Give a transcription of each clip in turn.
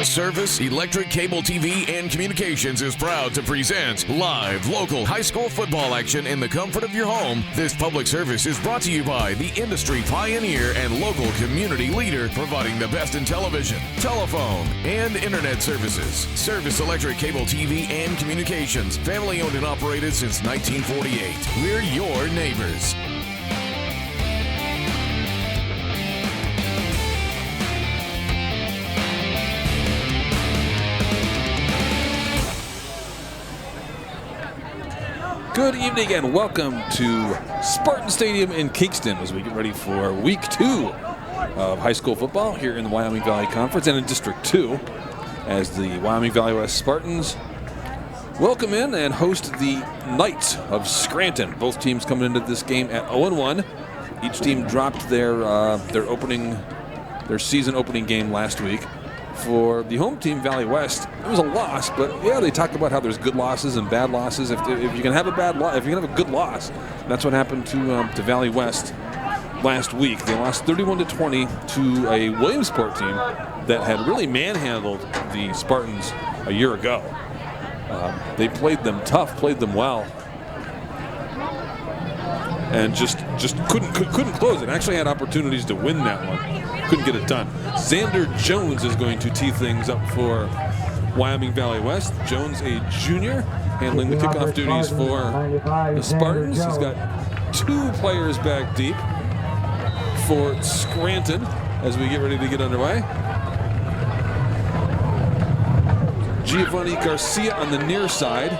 Service Electric Cable TV and Communications is proud to present live local high school football action in the comfort of your home. This public service is brought to you by the industry pioneer and local community leader providing the best in television, telephone, and internet services. Service Electric Cable TV and Communications, family owned and operated since 1948. We're your neighbors. Good evening and welcome to Spartan Stadium in Kingston as we get ready for week 2 of high school football here in the Wyoming Valley Conference and in District 2 as the Wyoming Valley West Spartans welcome in and host the Knights of Scranton. Both teams coming into this game at 0-1. Each team dropped their season opening game last week. For the home team, Valley West, it was a loss, but yeah, they talk about how there's good losses and bad losses. If you can have a bad loss, if you can have a good loss, that's what happened to Valley West last week. They lost 31-20 to a Williamsport team that had really manhandled the Spartans a year ago. They played them tough, played them well, and just couldn't close it. Actually had opportunities to win that one. Couldn't get it done. Xander Jones is going to tee things up for Wyoming Valley West. Jones, a junior, handling the kickoff duties for the Spartans. He's got 2 players back deep for Scranton as we get ready to get underway. Giovanni Garcia on the near side.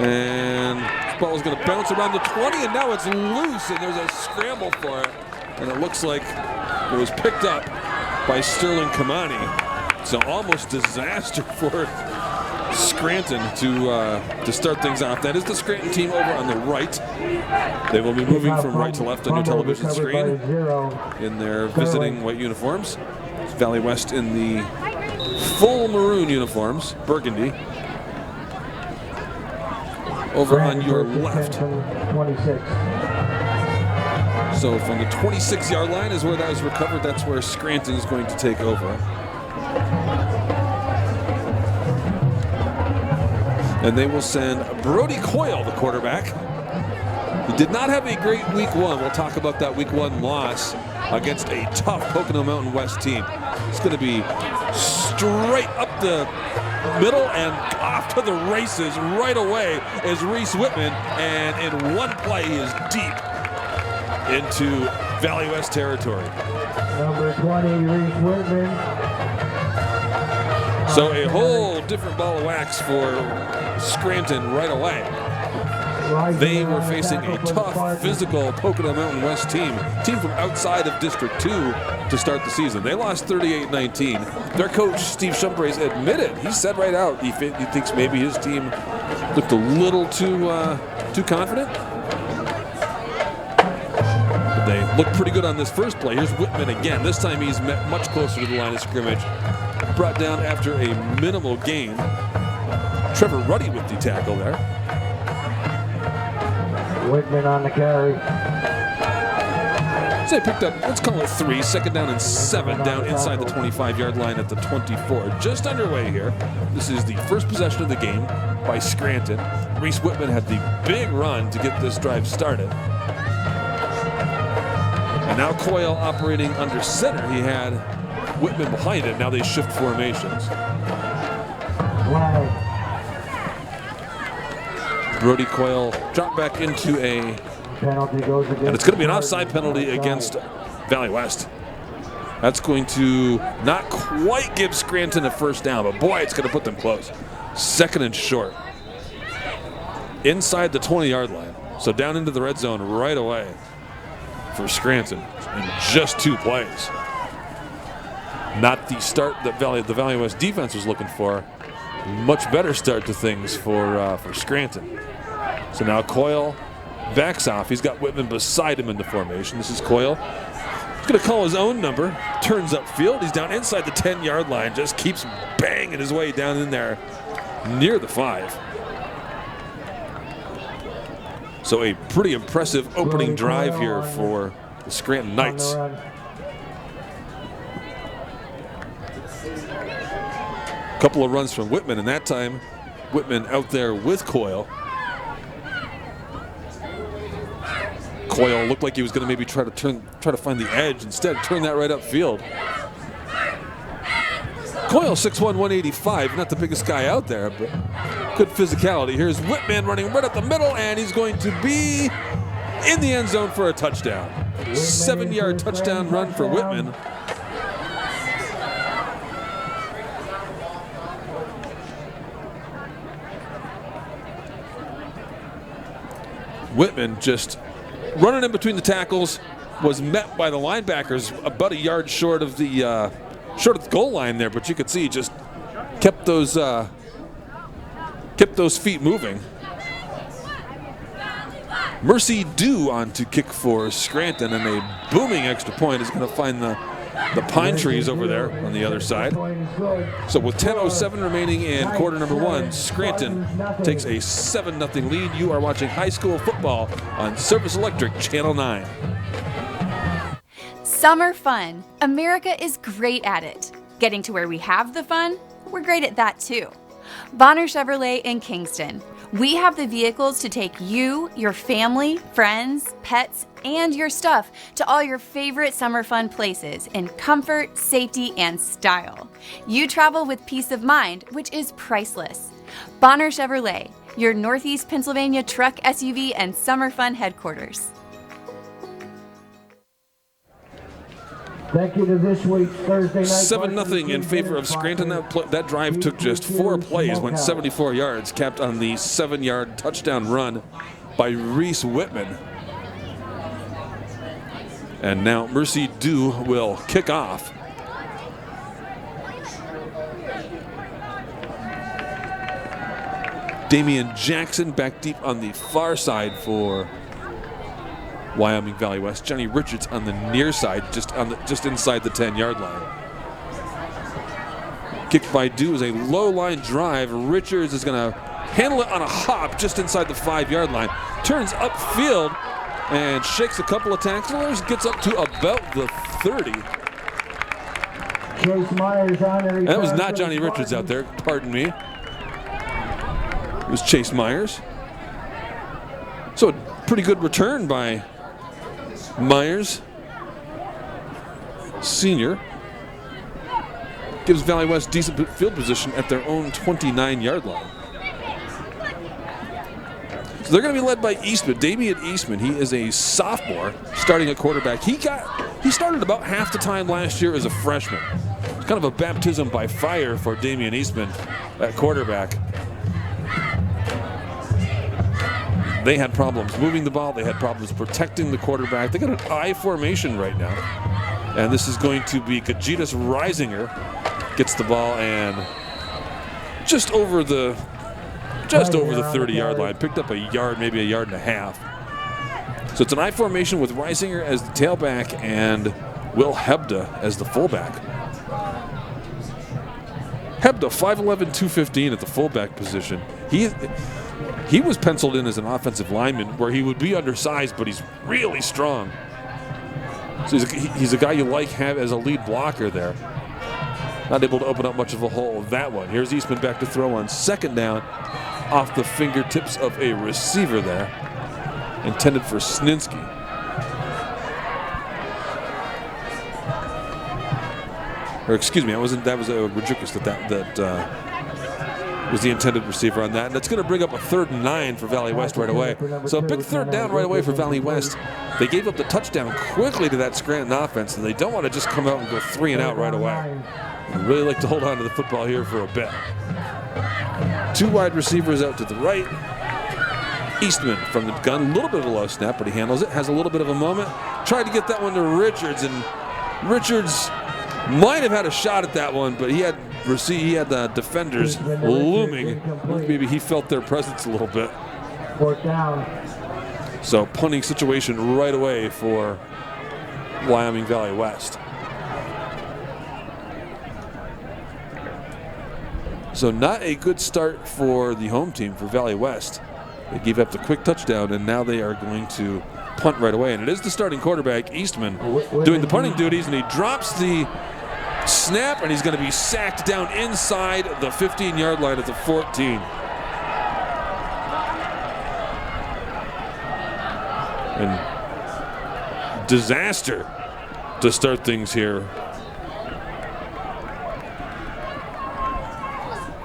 And this ball is going to bounce around the 20, and now it's loose, and there's a scramble for it. And it looks like it was picked up by Sterling Kamani. So almost disaster for Scranton to start things off. That is the Scranton team over on the right. They will be moving from right to left on your television screen in their visiting white uniforms. Valley West in the full maroon uniforms, burgundy. Over on your left. 26. So from the 26-yard line is where that was recovered. That's where Scranton is going to take over. And they will send Brody Coyle, the quarterback. He did not have a great week 1. We'll talk about that week 1 loss against a tough Pocono Mountain West team. It's going to be straight up the middle and off to the races right away is Reese Whitman, and in one play he is deep into Valley West territory. Number 20, Reese Whitman. So a whole different ball of wax for Scranton right away. They were facing a tough, physical Pocono Mountain West team from outside of District 2 to start the season. They lost 38-19. Their coach, Steve Shumpraise, admitted, he said right out, he thinks maybe his team looked a little too confident. But they looked pretty good on this first play. Here's Whitman again. This time he's met much closer to the line of scrimmage. Brought down after a minimal gain. Trevor Ruddy with the tackle there. Whitman on the carry. So they picked up, let's call it 3, second down and 7 down inside the 25-yard line at the 24. Just underway here. This is the first possession of the game by Scranton. Reese Whitman had the big run to get this drive started. And now Coyle operating under center. He had Whitman behind it. Now they shift formations. Wow. Brody Coyle dropped back into a Penalty goes against, and it's going to be an offside penalty against Valley West. That's going to not quite give Scranton a first down, but boy, it's going to put them close. Second and short. Inside the 20-yard line. So down into the red zone right away for Scranton in just 2 plays. Not the start that the Valley West defense was looking for. Much better start to things for Scranton. So now Coyle backs off. He's got Whitman beside him in the formation. This is Coyle. He's going to call his own number. Turns upfield. He's down inside the 10-yard line. Just keeps banging his way down in there near the 5. So a pretty impressive opening drive here for the Scranton Knights. A couple of runs from Whitman, and that time Whitman out there with Coyle. Coyle looked like he was going to maybe try to find the edge. Instead, turn that right upfield. Coyle 6'1", 185, not the biggest guy out there, but good physicality. Here's Whitman running right up the middle, and he's going to be in the end zone for a touchdown. 7-yard touchdown run for Whitman. Whitman just running in between the tackles, was met by the linebackers about a yard short of the goal line there, but you could see just kept those feet moving. Mercy Dew on to kick for Scranton, and a booming extra point is going to find the pine trees over there on the other side. So with 10:07 remaining in quarter number 1, Scranton takes a 7-0 lead. You are watching high school football on Service Electric Channel 9. Summer fun. America is great at it. Getting to where we have the fun, we're great at that too. Bonner Chevrolet in Kingston. We have the vehicles to take you, your family, friends, pets, and your stuff to all your favorite summer fun places in comfort, safety, and style. You travel with peace of mind, which is priceless. Bonner Chevrolet, your Northeast Pennsylvania truck, SUV, and summer fun headquarters. Thank you to this week's Thursday night. 7-0 in favor of Scranton. That drive took just 4 plays, went 74 yards, capped on the 7-yard touchdown run by Reese Whitman. And now Mercy Dew will kick off. Damian Jackson back deep on the far side for Wyoming Valley West. Johnny Richards on the near side, just inside the 10-yard line. Kick by Dew is a low line drive. Richards is going to handle it on a hop just inside the 5-yard line. Turns upfield and shakes a couple of tacklers. Gets up to about the 30. Chase Myers on. That was not Johnny Richards out there. Pardon me. It was Chase Myers. So a pretty good return by Myers, senior. Gives Valley West decent field position at their own 29-yard line. So they're going to be led by Eastman, Damian Eastman. He is a sophomore starting at quarterback. He started about half the time last year as a freshman. It's kind of a baptism by fire for Damian Eastman at quarterback. They had problems moving the ball. They had problems protecting the quarterback. They got an I formation right now. And this is going to be Gajitas Reisinger gets the ball and just over the 30-yard line. Picked up a yard, maybe a yard and a half. So it's an I formation with Reisinger as the tailback and Will Hebda as the fullback. Hebda, 5'11", 215 at the fullback position. He was penciled in as an offensive lineman where he would be undersized, but he's really strong. So he's a guy you like have as a lead blocker there. Not able to open up much of a hole of that one. Here's Eastman back to throw on second down off the fingertips of a receiver there. Intended for Sninsky. Or excuse me, that was Rodriguez that was the intended receiver on that. And that's going to bring up a 3rd and 9 for Valley West right away. So a big 3rd down right away for Valley West. They gave up the touchdown quickly to that Scranton offense, and they don't want to just come out and go 3 and out right away. They really like to hold on to the football here for a bit. 2 wide receivers out to the right. Eastman from the gun, a little bit of a low snap, but he handles it, has a little bit of a moment. Tried to get that one to Richards, and Richards might have had a shot at that one, but he had the defenders looming. Maybe he felt their presence a little bit. 4th down. So punting situation right away for Wyoming Valley West. So not a good start for the home team, for Valley West. They gave up the quick touchdown, and now they are going to punt right away. And it is the starting quarterback, Eastman, doing the punting duties, and he drops the Snap, and he's going to be sacked down inside the 15-yard line at the 14. And disaster to start things here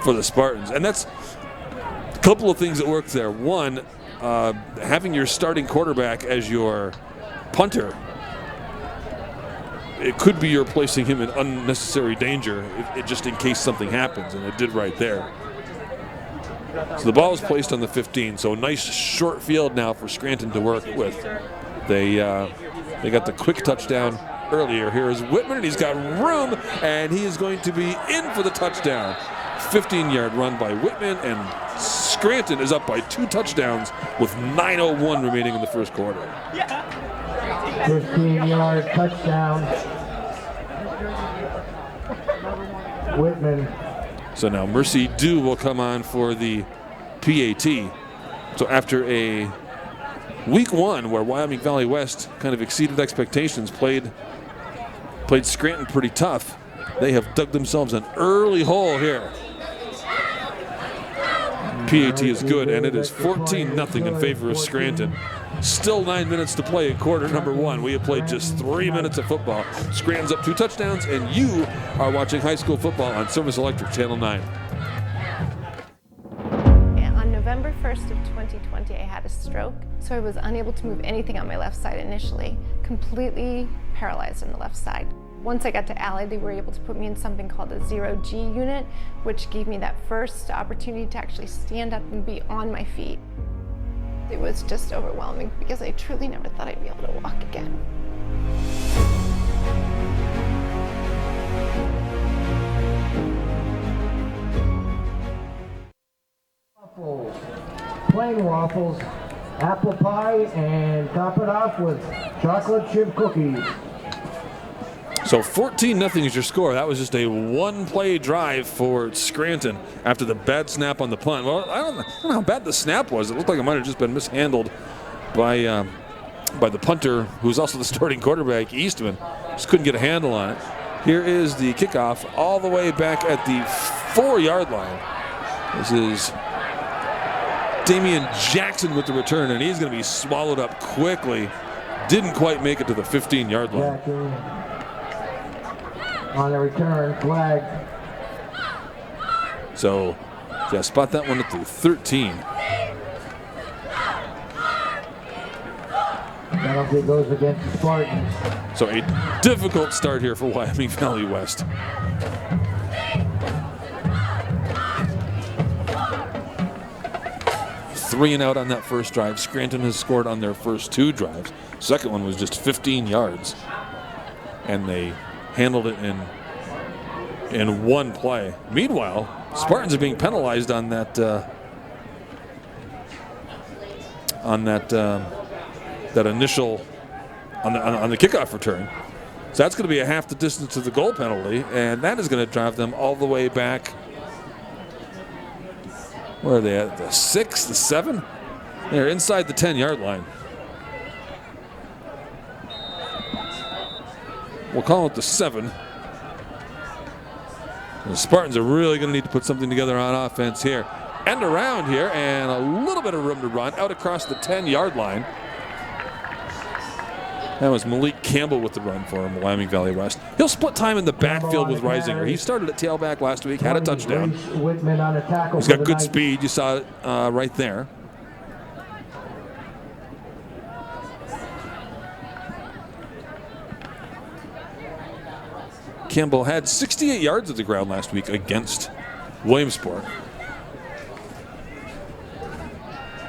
for the Spartans. And that's a couple of things that work there. One, having your starting quarterback as your punter, it could be you're placing him in unnecessary danger just in case something happens, and it did right there. So the ball is placed on the 15, so a nice short field now for Scranton to work with. They got the quick touchdown earlier. Here is Whitman, and he's got room, and he is going to be in for the touchdown. 15-yard run by Whitman, and Scranton is up by 2 touchdowns with 9:01 remaining in the first quarter. 15-yard touchdown. Whitman. So now Mercy Dew will come on for the PAT. So after a week 1 where Wyoming Valley West kind of exceeded expectations, played Scranton pretty tough, they have dug themselves an early hole here. PAT is good, and it is 14-0 in favor of Scranton. Still 9 minutes to play in quarter number 1. We have played just 3 minutes of football. Scranton's up 2 touchdowns, and you are watching high school football on Service Electric Channel 9. On November 1st of 2020, I had a stroke, so I was unable to move anything on my left side initially, completely paralyzed on the left side. Once I got to Allied, they were able to put me in something called a 0G unit, which gave me that first opportunity to actually stand up and be on my feet. It was just overwhelming because I truly never thought I'd be able to walk again. Waffles. Plain waffles, apple pie, and top it off with chocolate chip cookies. So 14-0 is your score. That was just a 1-play drive for Scranton after the bad snap on the punt. Well, I don't know how bad the snap was. It looked like it might have just been mishandled by the punter, who's also the starting quarterback, Eastman. Just couldn't get a handle on it. Here is the kickoff all the way back at the 4-yard line. This is Damian Jackson with the return, and he's going to be swallowed up quickly. Didn't quite make it to the 15-yard line. Jackson. On the return, flag. So, yeah, spot that one at the 13. Penalty goes against the Spartans. So a difficult start here for Wyoming Valley West. Three and out on that first drive. Scranton has scored on their first 2 drives. Second one was just 15 yards. And they handled it in 1 play. Meanwhile, Spartans are being penalized on that initial on the kickoff return. So that's going to be a half the distance to the goal penalty, and that is going to drive them all the way back. Where are they at? The 6, the 7? They're inside the 10-yard line. We'll call it the 7. The Spartans are really going to need to put something together on offense here. End around here, and a little bit of room to run out across the 10-yard line. That was Malik Campbell with the run for him, Wyoming Valley West. He'll split time in the backfield with Reisinger. He started at tailback last week, had a touchdown. Whitman on a tackle. He's got good speed. You saw it right there. Campbell had 68 yards at the ground last week against Williamsport.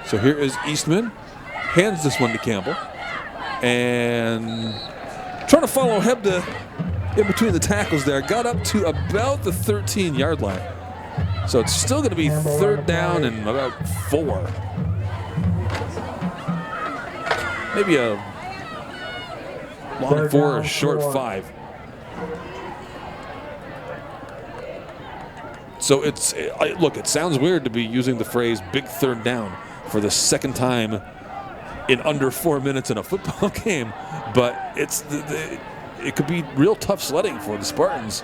So here is Eastman. Hands this one to Campbell. And trying to follow Hebda in between the tackles there. Got up to about the 13-yard line. So it's still going to be 3rd down and about 4. Maybe a long 4 or short 5. So look, it sounds weird to be using the phrase big 3rd down for the second time in under 4 minutes in a football game, but it's it could be real tough sledding for the Spartans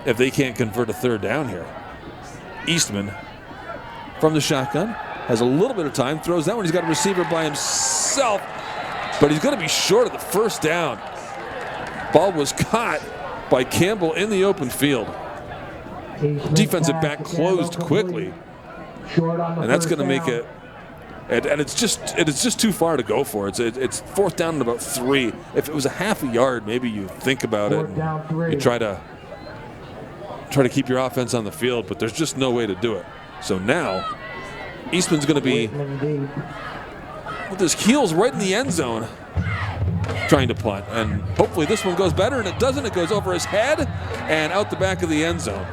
if they can't convert a third down here. Eastman from the shotgun has a little bit of time, throws that one. He's got a receiver by himself, but he's going to be short of the first down. Ball was caught by Campbell in the open field. Defensive back closed quickly, and that's going to make it. And it's just too far to go for. It's fourth down and about 3. If it was a half a yard, maybe you think about it. You try to keep your offense on the field, but there's just no way to do it. So now, Eastman's going to be with his heels right in the end zone, trying to punt. And hopefully this one goes better, and it doesn't. It goes over his head and out the back of the end zone.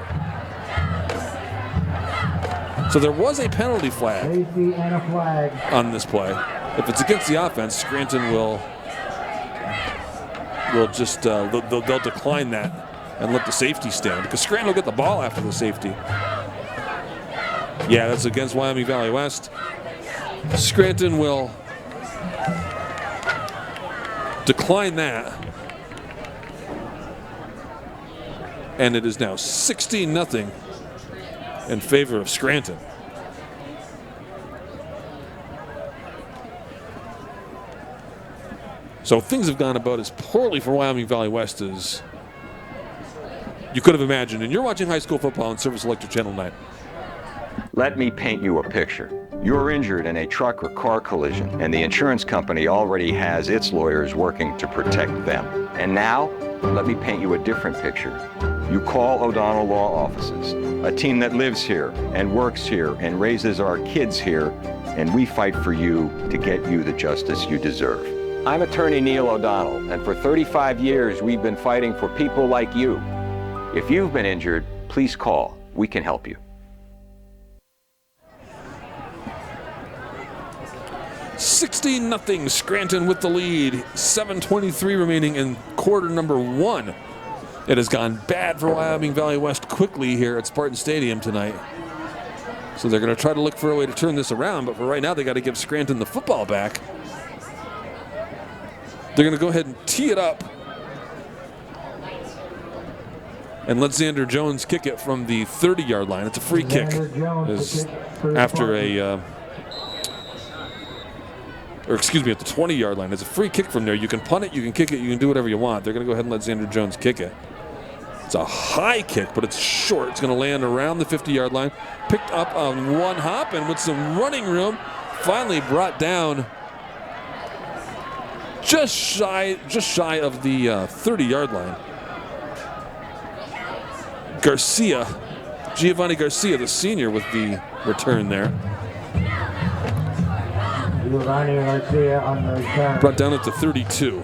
So there was a penalty flag on this play. If it's against the offense, Scranton will just they'll decline that and let the safety stand, because Scranton will get the ball after the safety. Yeah, that's against Wyoming Valley West. Scranton will decline that, and it is now 16-0 in favor of Scranton. So things have gone about as poorly for Wyoming Valley West as you could have imagined. And you're watching high school football on Service Electric Channel 9. Let me paint you a picture. You're injured in a truck or car collision, and the insurance company already has its lawyers working to protect them. And now, let me paint you a different picture. You call O'Donnell Law Offices, a team that lives here and works here and raises our kids here, and we fight for you to get you the justice you deserve. I'm attorney Neil O'Donnell, and for 35 years we've been fighting for people like you. If you've been injured, please call. We can help you. 16-0 Scranton with the lead. 7:23 remaining in quarter number 1. It has gone bad for Wyoming Valley West quickly here at Spartan Stadium tonight. So they're going to try to look for a way to turn this around, but for right now they got to give Scranton the football back. They're going to go ahead and tee it up and let Xander Jones kick it from the 30-yard line. It's a free kick. After a or excuse me, at the 20-yard line. It's a free kick from there. You can punt it, you can kick it, you can do whatever you want. They're going to go ahead and let Xander Jones kick it. It's a high kick, but it's short. It's going to land around the 50-yard line. Picked up on one hop, and with some running room, finally brought down just shy of the 30-yard line. Giovanni Garcia, the senior, with the return there. Brought down at the 32.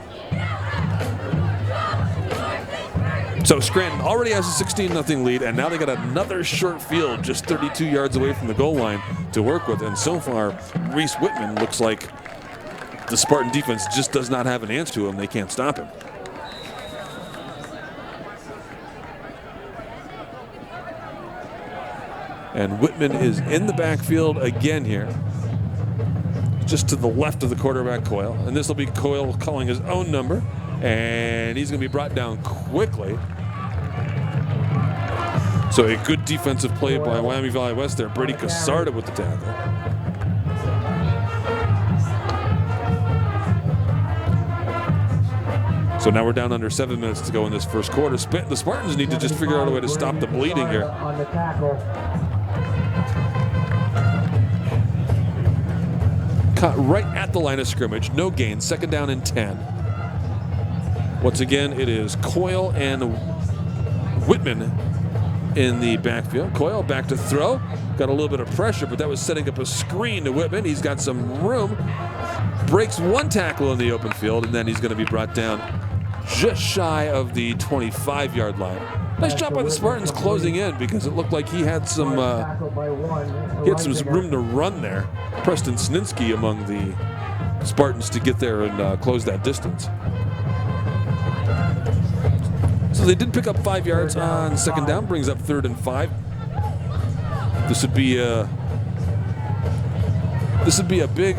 So Scranton already has a 16-0 lead, and now they got another short field just 32 yards away from the goal line to work with. And so far, Reese Whitman looks like the Spartan defense just does not have an answer to him. They can't stop him. And Whitman is in the backfield again here, just to the left of the quarterback, Coyle. And this will be Coyle calling his own number, and he's going to be brought down quickly. So a good defensive play by Wyoming Valley West there. Brady Casarda with the tackle. So now we're down under 7 minutes to go in this first quarter. The Spartans need to just figure out a way to stop the bleeding here. On the tackle. Caught right at the line of scrimmage. No gain. Second down and 10. Once again, it is Coyle and Whitman in the backfield. Coyle back to throw. Got a little bit of pressure, but that was setting up a screen to Whitman. He's got some room. Breaks one tackle in the open field, and then he's going to be brought down just shy of the 25-yard line. Nice job by the Spartans closing in, because it looked like he had some room to run there. Preston Sninsky among the Spartans to get there and close that distance. So they did pick up 5 yards on second down, brings up 3rd and 5. This would be a big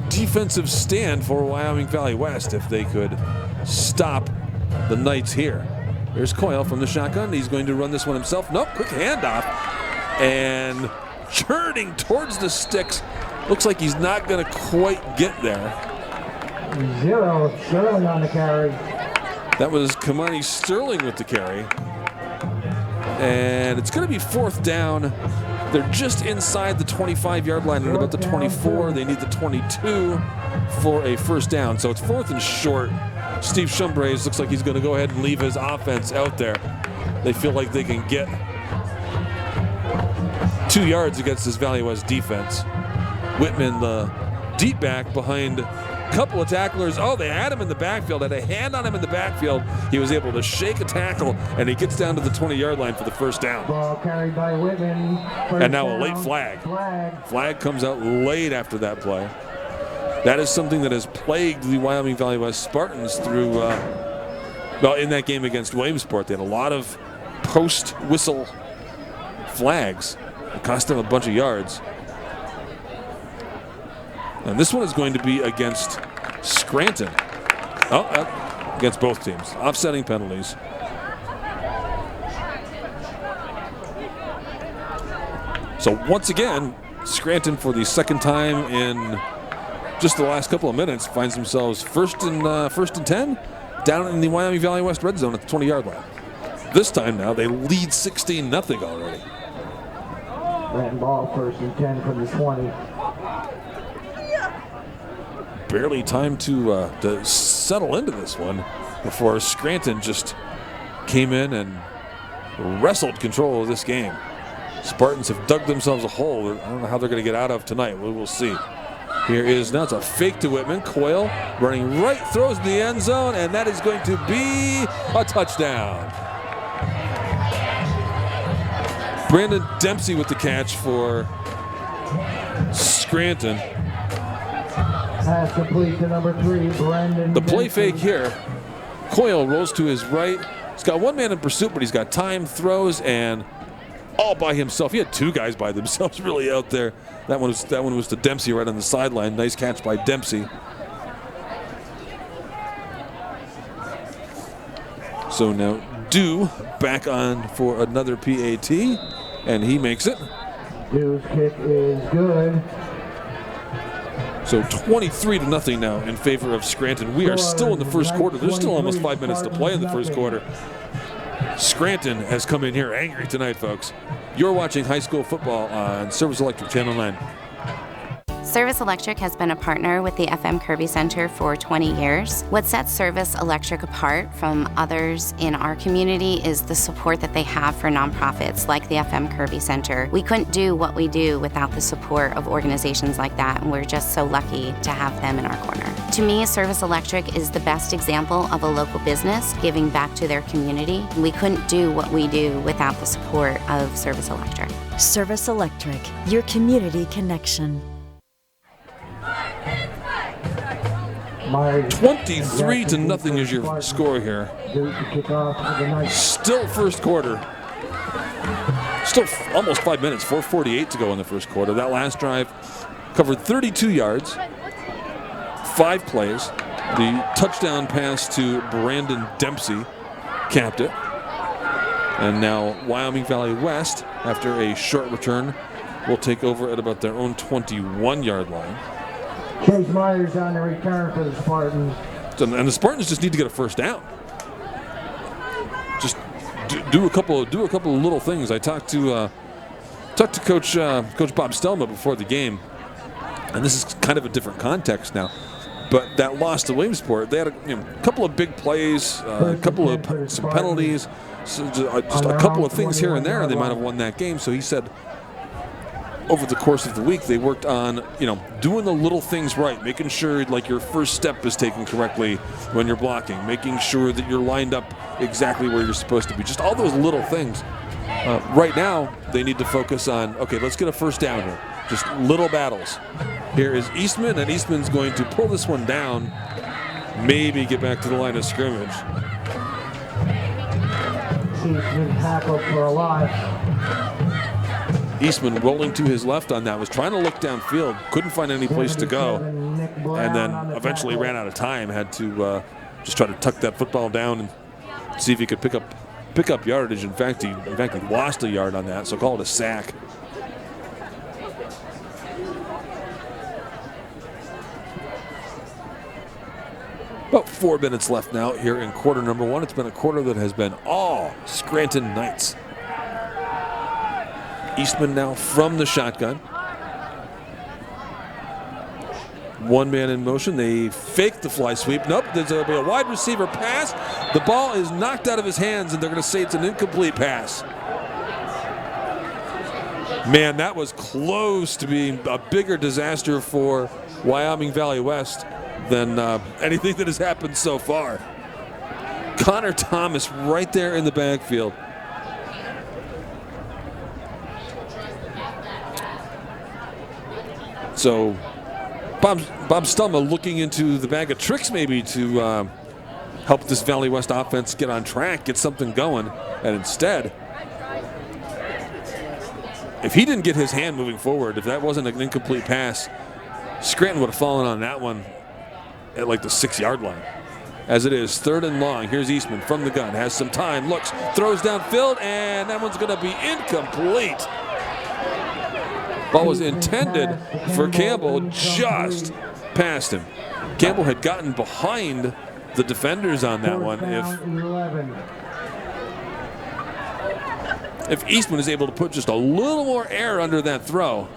defensive stand for Wyoming Valley West if they could stop the Knights here. Here's Coyle from the shotgun. He's going to run this one himself. Nope, quick handoff. And churning towards the sticks. Looks like he's not going to quite get there. 0, Sterling on the carry. That was Kamani Sterling with the carry. And it's going to be 4th down. They're just inside the 25-yard line at about the 24. They need the 22 for a first down. So it's 4th and short. Steve Shumbrays looks like he's going to go ahead and leave his offense out there. They feel like they can get 2 yards against this Valley West defense. Whitman, the deep back behind a couple of tacklers. Oh, they had him in the backfield, had a hand on him in the backfield. He was able to shake a tackle, and he gets down to the 20-yard line for the first down. Ball carried by Whitman. And now a late flag. Flag comes out late after that play. That is something that has plagued the Wyoming Valley West Spartans through, well, in that game against Williamsport. They had a lot of post-whistle flags. It cost them a bunch of yards. And this one is going to be against Scranton. Against both teams. Offsetting penalties. So once again, Scranton, for the second time in just the last couple of minutes, finds themselves first and 10 down in the Wyoming Valley West red zone at the 20-yard line. This time now they lead 16-0 already. Ran ball 1st and 10 from the 20. Barely time to settle into this one before Scranton just came in and wrestled control of this game. Spartans have dug themselves a hole. I don't know how they're going to get out of tonight. We will see. Here is now, it's a fake to Whitman. Coyle running right, throws in the end zone, and that is going to be a touchdown. Brandon Dempsey with the catch for Scranton. Pass complete to number 3, Brandon. The play Dempsey. fake here. Coyle rolls to his right. He's got one man in pursuit, but he's got time, throws, and all by himself. He had 2 guys by themselves really out there. That one was to Dempsey right on the sideline. Nice catch by Dempsey. So now Dew back on for another PAT, and he makes it. Dew's kick is good. So 23-0 now in favor of Scranton. We are still in the first quarter. There's still almost 5 minutes to play in the first quarter. Scranton has come in here angry tonight, folks. You're watching high school football on Service Electric Channel 9. Service Electric has been a partner with the FM Kirby Center for 20 years. What sets Service Electric apart from others in our community is the support that they have for nonprofits like the FM Kirby Center. We couldn't do what we do without the support of organizations like that, and we're just so lucky to have them in our corner. To me, Service Electric is the best example of a local business giving back to their community. We couldn't do what we do without the support of Service Electric. Service Electric, your community connection. 23-0 is your score here. Still first quarter. Still almost 5 minutes, 4:48 to go in the first quarter. That last drive covered 32 yards, 5 plays. The touchdown pass to Brandon Dempsey capped it. And now Wyoming Valley West, after a short return, will take over at about their own 21-yard line. Chase Myers on the return for the Spartans. And the Spartans just need to get a first down. Just do a couple of little things. I talked to Coach Bob Stelma before the game, and this is kind of a different context now. But that loss to Williamsport, they had a couple of big plays, some penalties, so just a couple of things here and there, and they might have won that game. So he said, over the course of the week, they worked on, doing the little things right, making sure like your first step is taken correctly when you're blocking, making sure that you're lined up exactly where you're supposed to be. Just all those little things. Right now, they need to focus on, okay, let's get a first down here. Just little battles. Here is Eastman, and Eastman's going to pull this one down, maybe get back to the line of scrimmage. Eastman tackled for a loss. Eastman rolling to his left on that, was trying to look downfield, couldn't find any place to go, and then eventually ran out of time, had to just try to tuck that football down see if he could pick up yardage. In fact, he lost a yard on that, so call it a sack. About 4 minutes left now here in quarter number 1. It's been a quarter that has been all Scranton Knights. Eastman now from the shotgun. One man in motion. They fake the fly sweep. Nope, there's a wide receiver pass. The ball is knocked out of his hands, and they're going to say it's an incomplete pass. Man, that was close to being a bigger disaster for Wyoming Valley West than anything that has happened so far. Connor Thomas right there in the backfield. So Bob Stelma looking into the bag of tricks maybe to help this Valley West offense get on track, get something going, and instead, if he didn't get his hand moving forward, if that wasn't an incomplete pass, Scranton would have fallen on that one at like the 6-yard line. As it is, 3rd and long. Here's Eastman from the gun, has some time, looks, throws downfield, and that one's going to be incomplete. Ball was intended for Campbell, just past him. Campbell had gotten behind the defenders on that one. If Eastman is able to put just a little more air under that throw,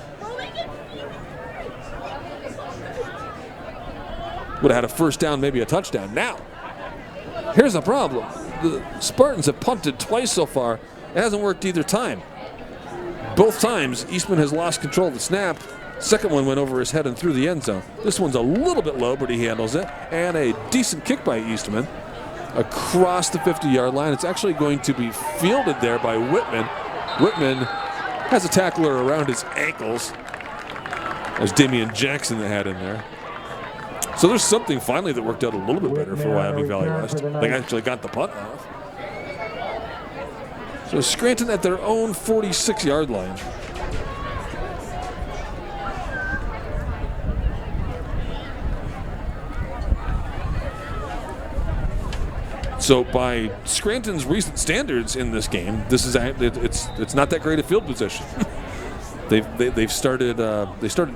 would have had a first down, maybe a touchdown. Now, here's the problem. The Spartans have punted twice so far. It hasn't worked either time. Both times, Eastman has lost control of the snap. Second one went over his head and through the end zone. This one's a little bit low, but he handles it. And a decent kick by Eastman across the 50-yard line. It's actually going to be fielded there by Whitman. Whitman has a tackler around his ankles. There's Damian Jackson that had in there. So there's something finally that worked out a little bit better for Wyoming Valley West. They actually got the punt off. So Scranton at their own 46-yard line. So by Scranton's recent standards in this game, this is it's not that great a field position. They've started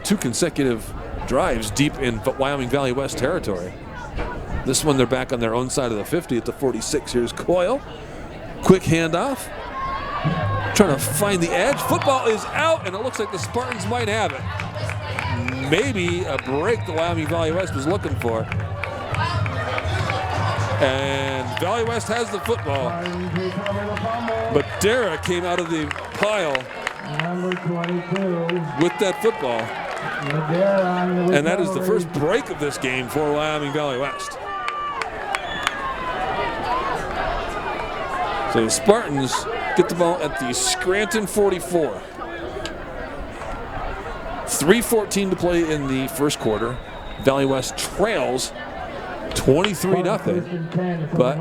2 consecutive drives deep in Wyoming Valley West territory. This one they're back on their own side of the 50 at the 46. Here's Coyle. Quick handoff. Trying to find the edge. Football is out, and it looks like the Spartans might have it. Maybe a break the Wyoming Valley West was looking for. And Valley West has the football. But Dara came out of the pile with that football. And that is the first break of this game for Wyoming Valley West. So the Spartans get the ball at the Scranton 44. 3:14 to play in the first quarter. Valley West trails 23-0, but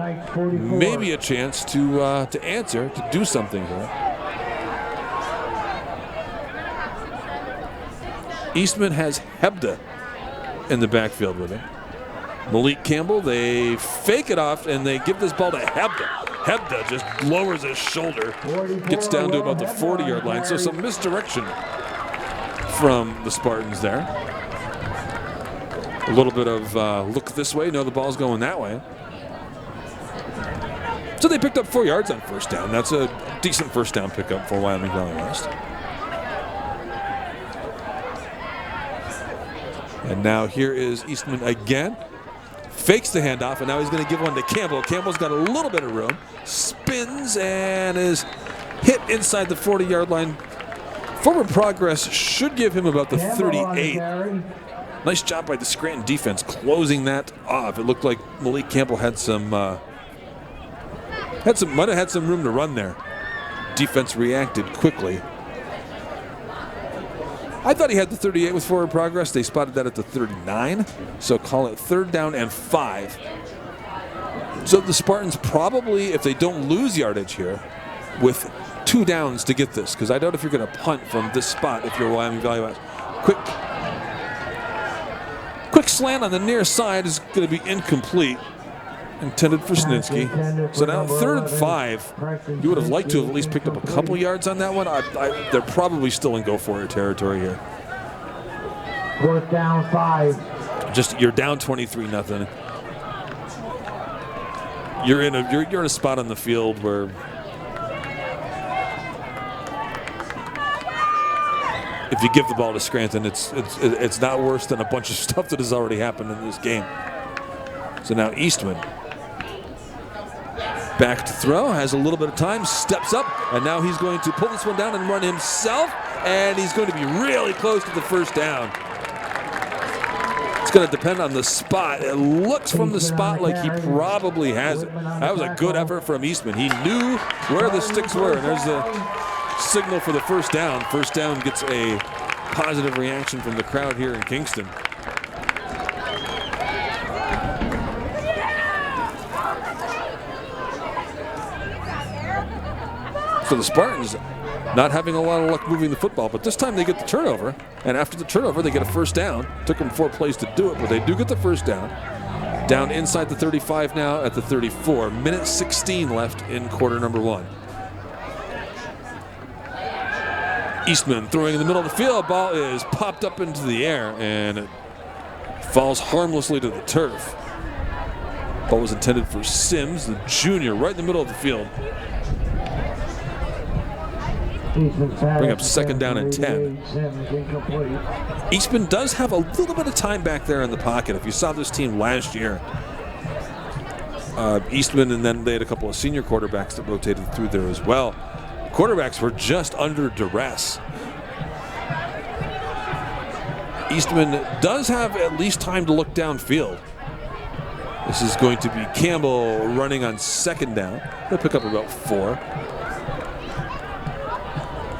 maybe a chance to answer, to do something here. Eastman has Hebda in the backfield with him. Malik Campbell, they fake it off, and they give this ball to Hebda. Hebda just lowers his shoulder, gets down to about the 40-yard line. So some misdirection from the Spartans there. A little bit of look this way, no, the ball's going that way. So they picked up 4 yards on first down. That's a decent first down pickup for Wyoming Valley West. And now here is Eastman again. Fakes the handoff, and now he's going to give one to Campbell. Campbell's got a little bit of room. Spins and is hit inside the 40-yard line. Forward progress should give him about the 38. Nice job by the Scranton defense closing that off. It looked like Malik Campbell had might have had some room to run there. Defense reacted quickly. I thought he had the 38 with forward progress. They spotted that at the 39. So call it 3rd down and 5. So the Spartans probably, if they don't lose yardage here, with 2 downs to get this, because I doubt if you're going to punt from this spot if you're Wyoming Valley West. Quick slant on the near side is going to be incomplete. intended for Snitsky. So now 3rd and 5. You would have liked to have at least picked up a couple yards on that one. They're probably still in go-for-it territory here. 4th down 5. You're down 23-0. You're in a spot on the field where if you give the ball to Scranton, it's not worse than a bunch of stuff that has already happened in this game. So now Eastman back to throw, has a little bit of time, steps up, and now he's going to pull this one down and run himself, and he's going to be really close to the 1st down. It's going to depend on the spot. It looks from the spot like he probably has it. That was a good effort from Eastman. He knew where the sticks were, and there's the signal for the 1st down. 1st down gets a positive reaction from the crowd here in Kingston. So the Spartans not having a lot of luck moving the football, but this time they get the turnover, and after the turnover they get a 1st down. Took them 4 plays to do it, but they do get the 1st down. Down inside the 35 now at the 34. Minute 16 left in quarter number 1. Eastman throwing in the middle of the field. Ball is popped up into the air, and it falls harmlessly to the turf. Ball was intended for Sims, the junior, right in the middle of the field. Bring up 2nd down and 10. Eastman does have a little bit of time back there in the pocket. If you saw this team last year, Eastman, and then they had a couple of senior quarterbacks that rotated through there as well. Quarterbacks were just under duress. Eastman does have at least time to look downfield. This is going to be Campbell running on 2nd down. They'll pick up about 4.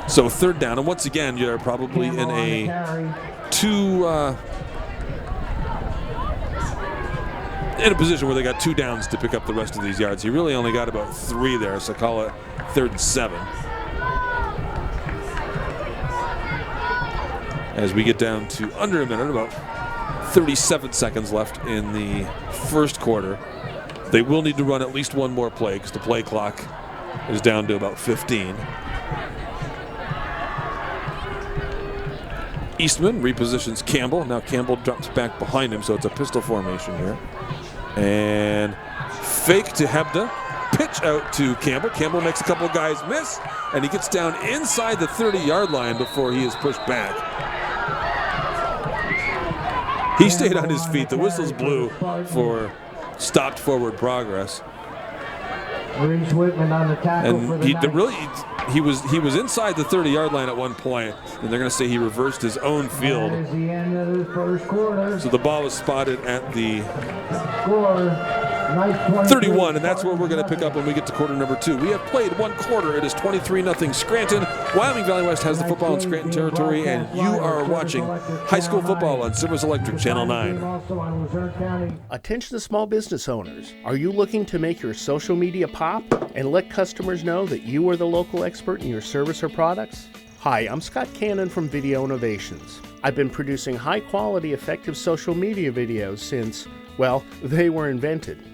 So 3rd down, and once again, you're probably in a in a position where they got 2 downs to pick up the rest of these yards. He really only got about 3 there, so call it 3rd and 7. As we get down to under a minute, about 37 seconds left in the 1st quarter. They will need to run at least one more play because the play clock is down to about 15. Eastman repositions Campbell. Now Campbell drops back behind him, so it's a pistol formation here. And fake to Hebda. Pitch out to Campbell. Campbell makes a couple of guys miss, and he gets down inside the 30-yard line before he is pushed back. He stayed on his feet. The whistles blew for stopped forward progress. And he was inside the 30-yard line at one point, and they're going to say he reversed his own field. That is the end of the 1st quarter. So the ball was spotted at the Score, 31, and that's where we're going to pick up when we get to quarter number 2. We have played 1 quarter. It is 23-0 Scranton. Wyoming Valley West has the football in Scranton territory, and you are watching high school football on Service Electric Channel 9. Attention to small business owners. Are you looking to make your social media pop and let customers know that you are the local expert in your service or products? Hi, I'm Scott Cannon from Video Innovations. I've been producing high-quality, effective social media videos since, well, they were invented.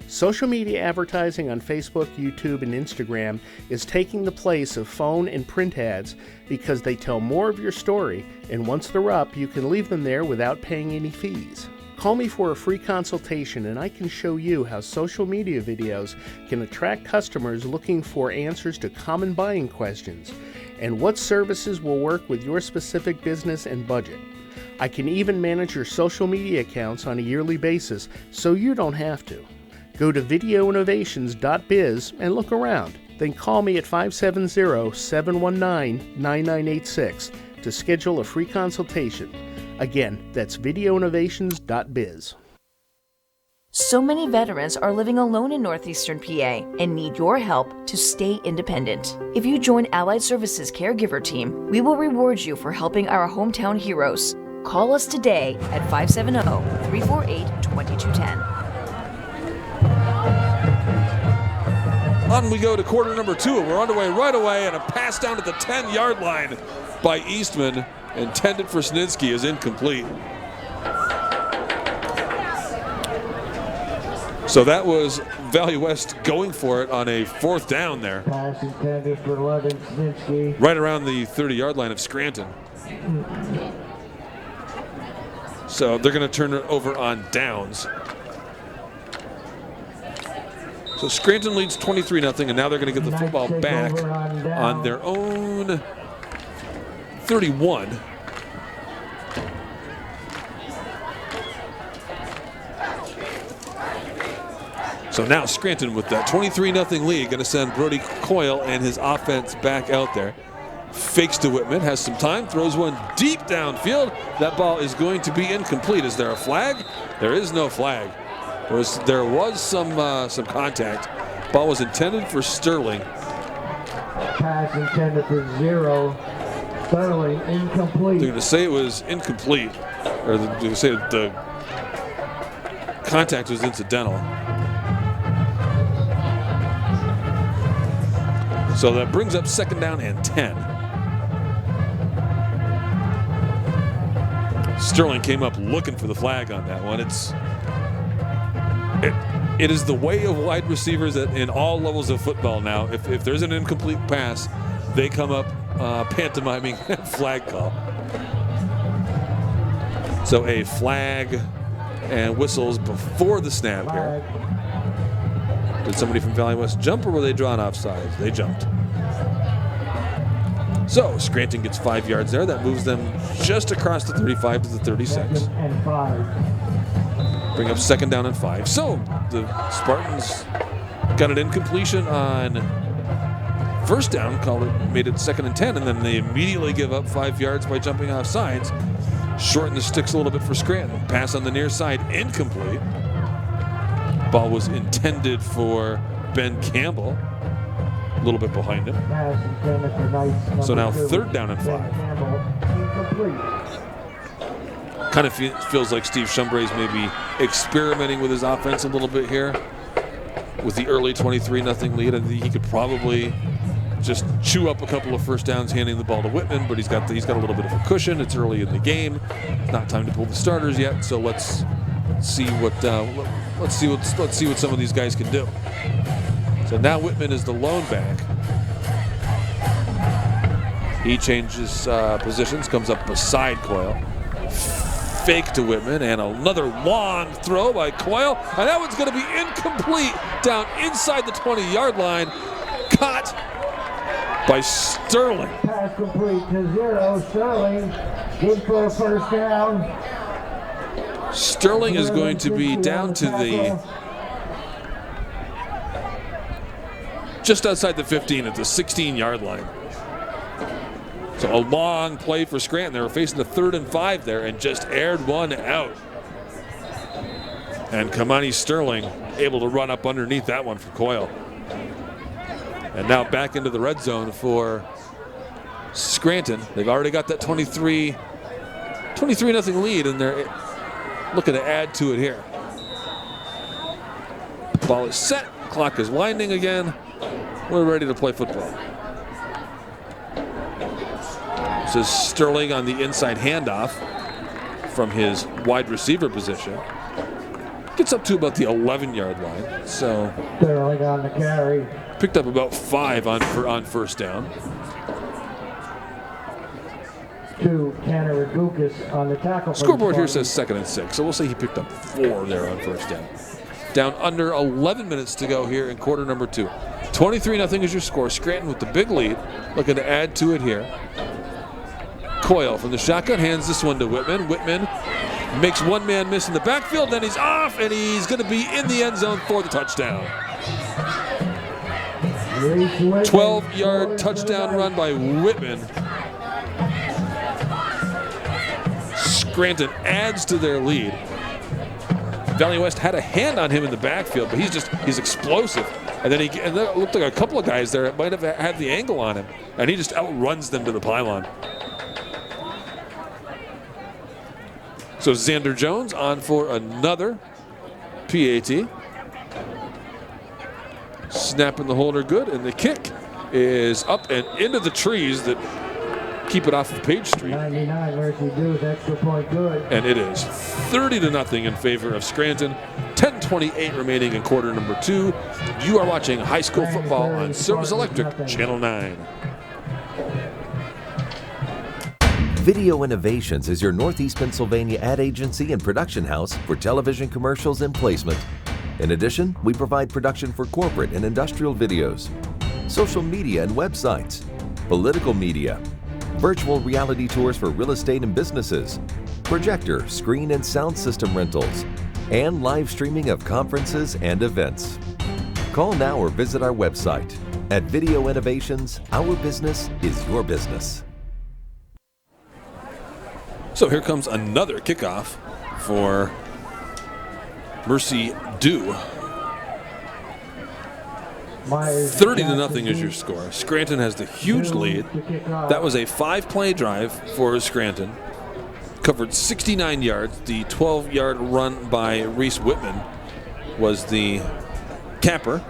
Social media advertising on Facebook, YouTube, and Instagram is taking the place of phone and print ads because they tell more of your story, and once they're up, you can leave them there without paying any fees. Call me for a free consultation and I can show you how social media videos can attract customers looking for answers to common buying questions and what services will work with your specific business and budget. I can even manage your social media accounts on a yearly basis so you don't have to. Go to videoinnovations.biz and look around. Then call me at 570-719-9986 to schedule a free consultation. Again, that's videoinnovations.biz. So many veterans are living alone in northeastern PA and need your help to stay independent. If you join Allied Services Caregiver Team, we will reward you for helping our hometown heroes. Call us today at 570-348-2210. On we go to quarter number 2. We're underway right away, and a pass down at the 10-yard line by Eastman, intended for Snitsky, is incomplete. So that was Valley West going for it on a 4th down there. Pass intended for Levin Snitsky. Right around the 30-yard line of Scranton. So they're going to turn it over on downs. So Scranton leads 23-0, and now they're going to get the football back on their own 31. So now Scranton with that 23-0 lead, going to send Brody Coyle and his offense back out there. Fakes to Whitman, has some time, throws one deep downfield. That ball is going to be incomplete. Is there a flag? There is no flag. There was some contact. Ball was intended for Sterling. Pass intended for 0. Sterling incomplete. They're going to say it was incomplete, or they're going to say that the contact was incidental. So that brings up 2nd down and 10. Sterling came up looking for the flag on that one. It is the way of wide receivers in all levels of football now. If there's an incomplete pass, they come up pantomiming flag call. So a flag and whistles before the snap here. Did somebody from Valley West jump, or were they drawn offsides? They jumped. So Scranton gets 5 yards there. That moves them just across the 35 to the 36. And 5. Bring up 2nd down and 5. So the Spartans got an incompletion on 1st down, made it 2nd and 10, and then they immediately give up 5 yards by jumping off sides. Shorten the sticks a little bit for Scranton. Pass on the near side, incomplete. Ball was intended for Ben Campbell, a little bit behind him. So now 3rd down and 5. Kind of feels like Steve Shumbrae's maybe experimenting with his offense a little bit here with the early 23-0 lead. I think he could probably just chew up a couple of 1st downs handing the ball to Whitman, but he's got a little bit of a cushion. It's early in the game. It's not time to pull the starters yet, so let's see what some of these guys can do. So now Whitman is the lone back. He changes positions, comes up beside Coyle. Fake to Whitman, and another long throw by Coyle, and that one's going to be incomplete down inside the 20-yard line. Caught by Sterling. Pass complete to 0. Sterling good for a 1st down. Sterling is going to be down to the just outside the 15 at the 16-yard line. So a long play for Scranton. They were facing the 3rd and 5 there and just aired one out. And Kamani Sterling able to run up underneath that one for Coyle. And now back into the red zone for Scranton. They've already got that 23-0 lead, and they're looking to add to it here. Ball is set. Clock is winding again. We're ready to play football. This is Sterling on the inside handoff from his wide receiver position. Gets up to about the 11-yard line. So Sterling on the carry. Picked up about 5 on 1st down. To Tanner Ragukas on the tackle. Scoreboard here says 2nd and 6, so we'll say he picked up 4 there on 1st down. Down under 11 minutes to go here in quarter number 2. 23-0 is your score. Scranton with the big lead, looking to add to it here. Coyle from the shotgun hands this one to Whitman. Whitman makes one man miss in the backfield, then he's off, and he's going to be in the end zone for the touchdown. 12-yard touchdown run by Whitman. Scranton adds to their lead. Valley West had a hand on him in the backfield, but he's explosive. And then it looked like a couple of guys there might have had the angle on him, and he just outruns them to the pylon. So Xander Jones on for another PAT. Snap in the holder good, and the kick is up and into the trees that keep it off of Page Street. 99, Mercy Deuce, extra point good. And it is 30-0 in favor of Scranton. 10:28 remaining in quarter number 2. You are watching high school football on Service Electric, Channel 9. Video Innovations is your Northeast Pennsylvania ad agency and production house for television commercials and placement. In addition, we provide production for corporate and industrial videos, social media and websites, political media, virtual reality tours for real estate and businesses, projector, screen and sound system rentals, and live streaming of conferences and events. Call now or visit our website. At Video Innovations, our business is your business. So here comes another kickoff for Mercy Dew. 30-0 is your score. Scranton has the huge lead. That was a 5-play drive for Scranton. Covered 69 yards. The 12-yard run by Reese Whitman was the capper.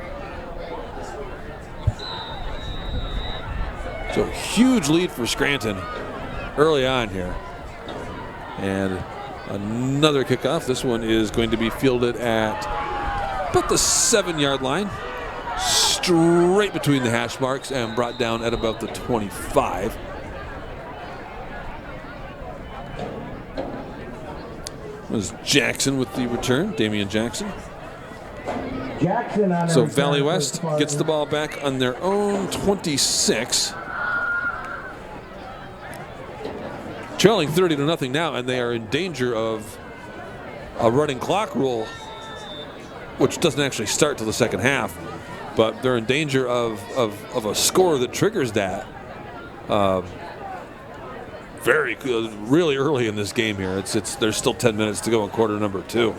So huge lead for Scranton early on here. And another kickoff. This one is going to be fielded at about the 7-yard line. Straight between the hash marks and brought down at about the 25. It was Jackson with the return, Damian Jackson. So Valley West gets the ball back on their own 26. Trailing 30-0 now, and they are in danger of a running clock rule, which doesn't actually start till the second half, but they're in danger of a score that triggers that. Very good, really early in this game here. There's still 10 minutes to go in quarter number 2.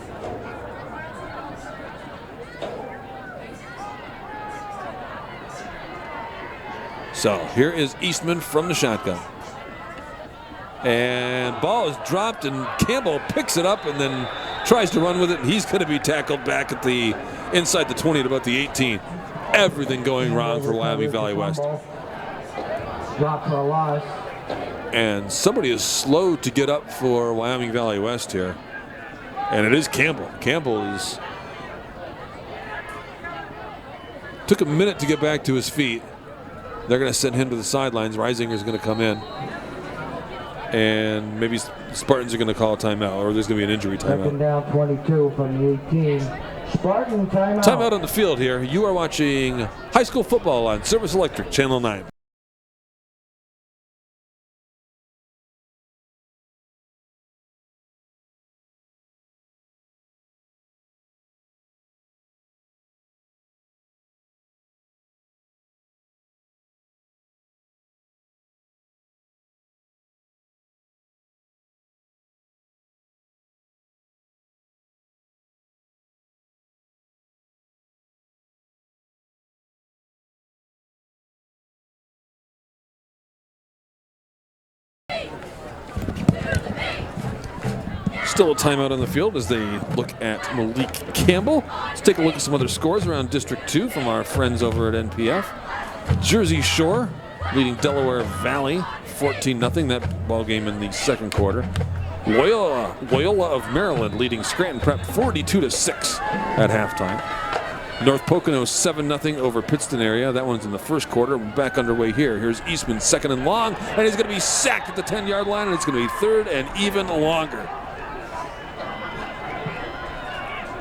So here is Eastman from the shotgun. And ball is dropped, and Campbell picks it up and then tries to run with it, and he's going to be tackled back at the inside the 20 at about the 18. Everything going wrong for Wyoming Valley West. Drop for a loss. And somebody is slow to get up for Wyoming Valley West here. And it is Campbell. Campbell took a minute to get back to his feet. They're going to send him to the sidelines. Reisinger's going to come in. And maybe Spartans are going to call a timeout, or there's going to be an injury timeout. Second down, 22 from the 18. Spartan timeout. Timeout on the field here. You are watching high school football on Service Electric, Channel 9. Still a timeout on the field as they look at Malik Campbell. Let's take a look at some other scores around District 2 from our friends over at NPF. Jersey Shore leading Delaware Valley 14-0, that ball game in the second quarter. Loyola of Maryland leading Scranton Prep 42-6 at halftime. North Pocono 7-0 over Pittston area. That one's in the first quarter. We're back underway here. Here's Eastman, second and long, and he's going to be sacked at the 10-yard line, and it's going to be third and even longer.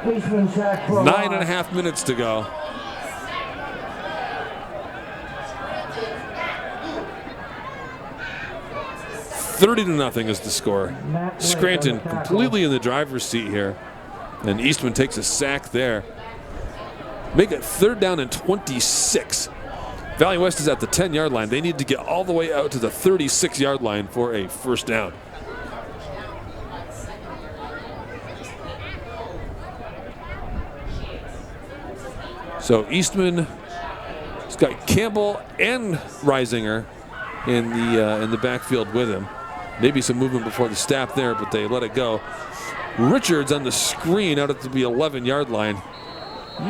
9.5 minutes to go. $30-0 is the score. Scranton completely in the driver's seat here, and Eastman takes a sack there. Make it 3rd down and 26. Valley West is at the 10-yard line. They need to get all the way out to the 36-yard line for a first down. So Eastman has got Campbell and Reisinger in the backfield with him. Maybe some movement before the snap there, but they let it go. Richards on the screen out at the 11-yard line.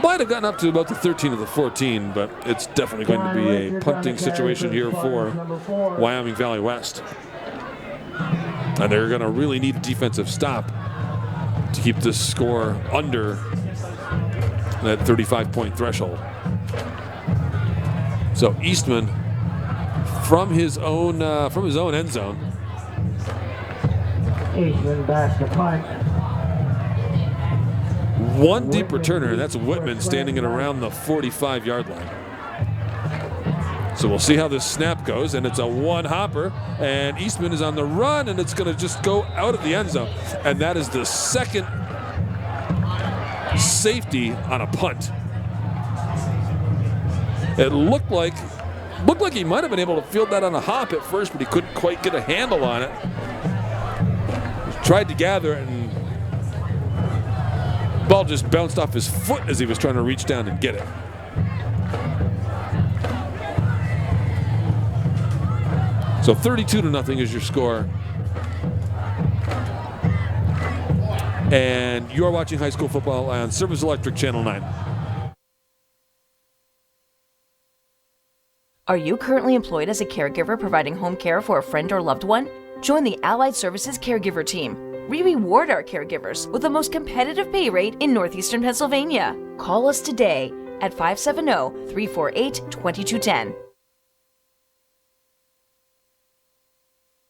Might have gotten up to about the 13 of the 14, but it's definitely going to be a punting situation here for Wyoming Valley West. And they're going to really need a defensive stop to keep this score under that 35-point threshold. So Eastman from his own end zone. Eastman back to punt. One deep returner, and that's Whitman standing at around the 45-yard line. So we'll see how this snap goes, and it's a one-hopper, and Eastman is on the run, and it's going to just go out of the end zone. And that is the second safety on a punt. It looked like he might have been able to field that on a hop at first, but he couldn't quite get a handle on it. He tried to gather it, and the ball just bounced off his foot as he was trying to reach down and get it. So 32-0 is your score. And you're watching high school football on Service Electric Channel 9. Are you currently employed as a caregiver providing home care for a friend or loved one? Join the Allied Services Caregiver Team. We reward our caregivers with the most competitive pay rate in northeastern Pennsylvania. Call us today at 570-348-2210.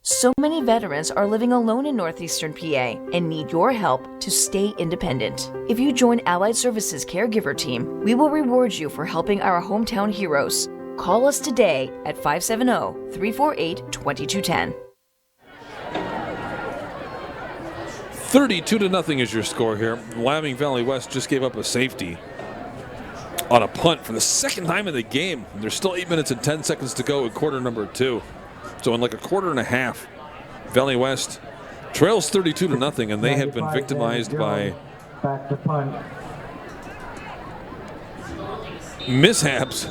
So many veterans are living alone in northeastern PA and need your help to stay independent. If you join Allied Services Caregiver Team, we will reward you for helping our hometown heroes. Call us today at 570-348-2210. 32-0 is your score here. Wyoming Valley West just gave up a safety on a punt for the second time in the game. There's still 8 minutes and 10 seconds to go in quarter number 2. So in like a quarter and a half, Valley West trails 32-0, and they have been victimized by Back to punt. mishaps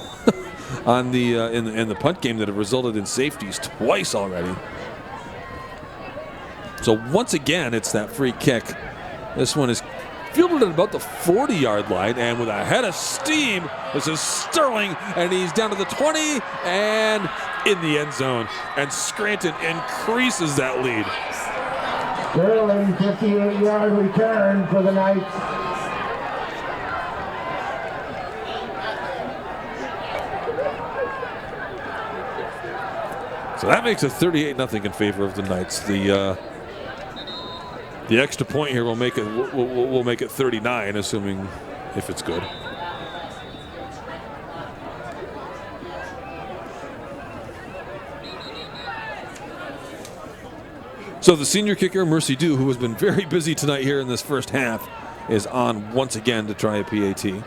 on the in the punt game that have resulted in safeties twice already. So once again, it's that free kick. This one is fielded at about the 40-yard line, and with a head of steam, this is Sterling, and he's down to the 20 and in the end zone. And Scranton increases that lead. Sterling, 58-yard return for the Knights. So that makes it 38-0 in favor of the Knights. The extra point here will make it we'll make it 39, assuming if it's good. So the senior kicker, Mercy Dew, who has been very busy tonight here in this first half, is on once again to try a PAT.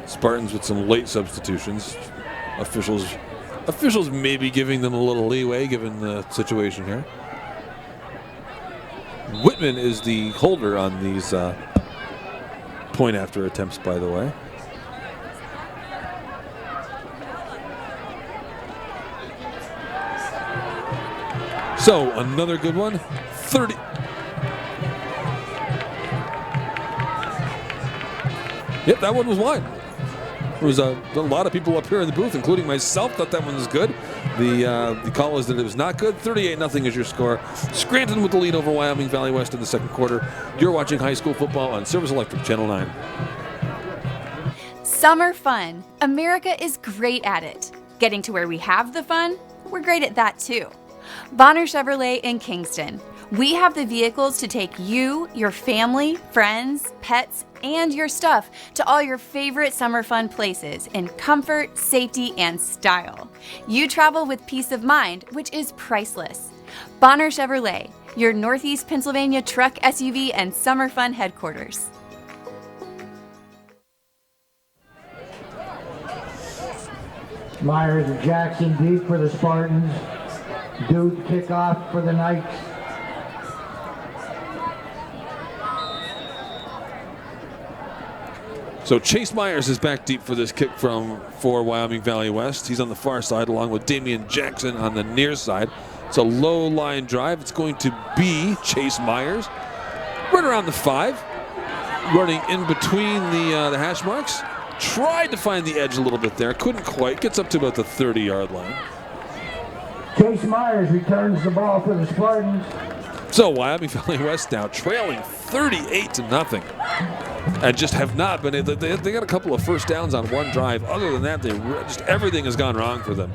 Spartans with some late substitutions. Officials maybe giving them a little leeway given the situation here. Whitman is the holder on these point after attempts, by the way. So another good one. 30. Yep, that one was wide. There was a lot of people up here in the booth, including myself, thought that one was good. The call is that it was not good. 38-0 is your score. Scranton with the lead over Wyoming Valley West in the second quarter. You're watching high school football on Service Electric Channel 9. Summer fun. America is great at it. Getting to where we have the fun, we're great at that too. Bonner Chevrolet in Kingston. We have the vehicles to take you, your family, friends, pets, and your stuff to all your favorite summer fun places in comfort, safety, and style. You travel with peace of mind, which is priceless. Bonner Chevrolet, your Northeast Pennsylvania truck, SUV, and summer fun headquarters. Myers and Jackson deep for the Spartans. Dude kickoff for the Knights. So Chase Myers is back deep for this kick for Wyoming Valley West. He's on the far side along with Damian Jackson on the near side. It's a low line drive. It's going to be Chase Myers right around the 5. running in between the hash marks. Tried to find the edge a little bit there. Couldn't quite. Gets up to about the 30-yard line. Chase Myers returns the ball for the Spartans. So Wyoming Valley West now trailing 38-0. And just have not been able. They got a couple of first downs on one drive. Other than that, just everything has gone wrong for them.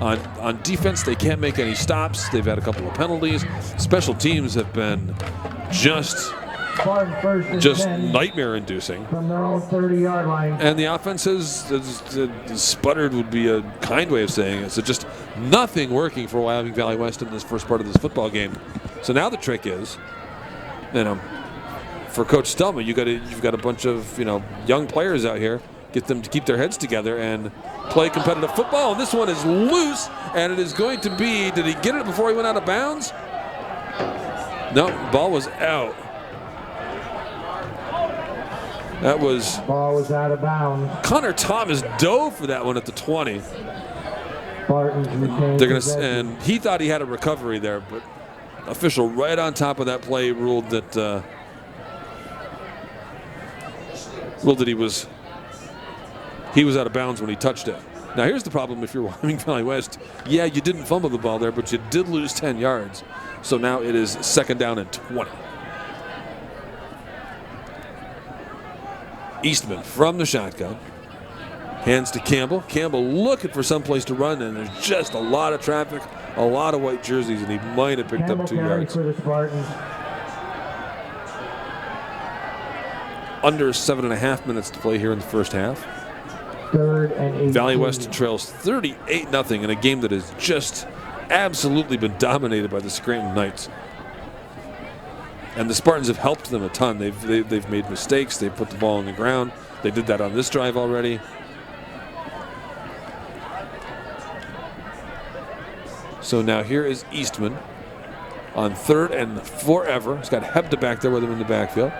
On defense, they can't make any stops. They've had a couple of penalties. Special teams have been just nightmare-inducing. From their own 30-yard line. And the offense has sputtered would be a kind way of saying it. So just nothing working for Wyoming Valley West in this first part of this football game. So now the trick is, for Coach Stelma, you've got a bunch of young players out here. Get them to keep their heads together and play competitive football. And this one is loose, and it is going to be. Did he get it before he went out of bounds? No, ball was out. Ball was out of bounds. Connor Thomas dove for that one at the 20. Spartans retained possession. And he thought he had a recovery there, but official right on top of that play ruled that he was out of bounds when he touched it. Now here's the problem if you're Wyoming Valley West. Yeah, you didn't fumble the ball there, but you did lose 10 yards. So now it is 2nd down and 20. Eastman from the shotgun. Hands to Campbell. Campbell looking for someplace to run, and there's just a lot of traffic, a lot of white jerseys, and he might have picked up 2 yards. For the Spartans. Under 7.5 minutes to play here in the first half. 3rd and 18. Valley West trails 38-0 in a game that has just absolutely been dominated by the Scranton Knights. And the Spartans have helped them a ton. They've made mistakes. They've put the ball on the ground. They did that on this drive already. So now here is Eastman on 3rd and forever. He's got Hebda back there with him in the backfield.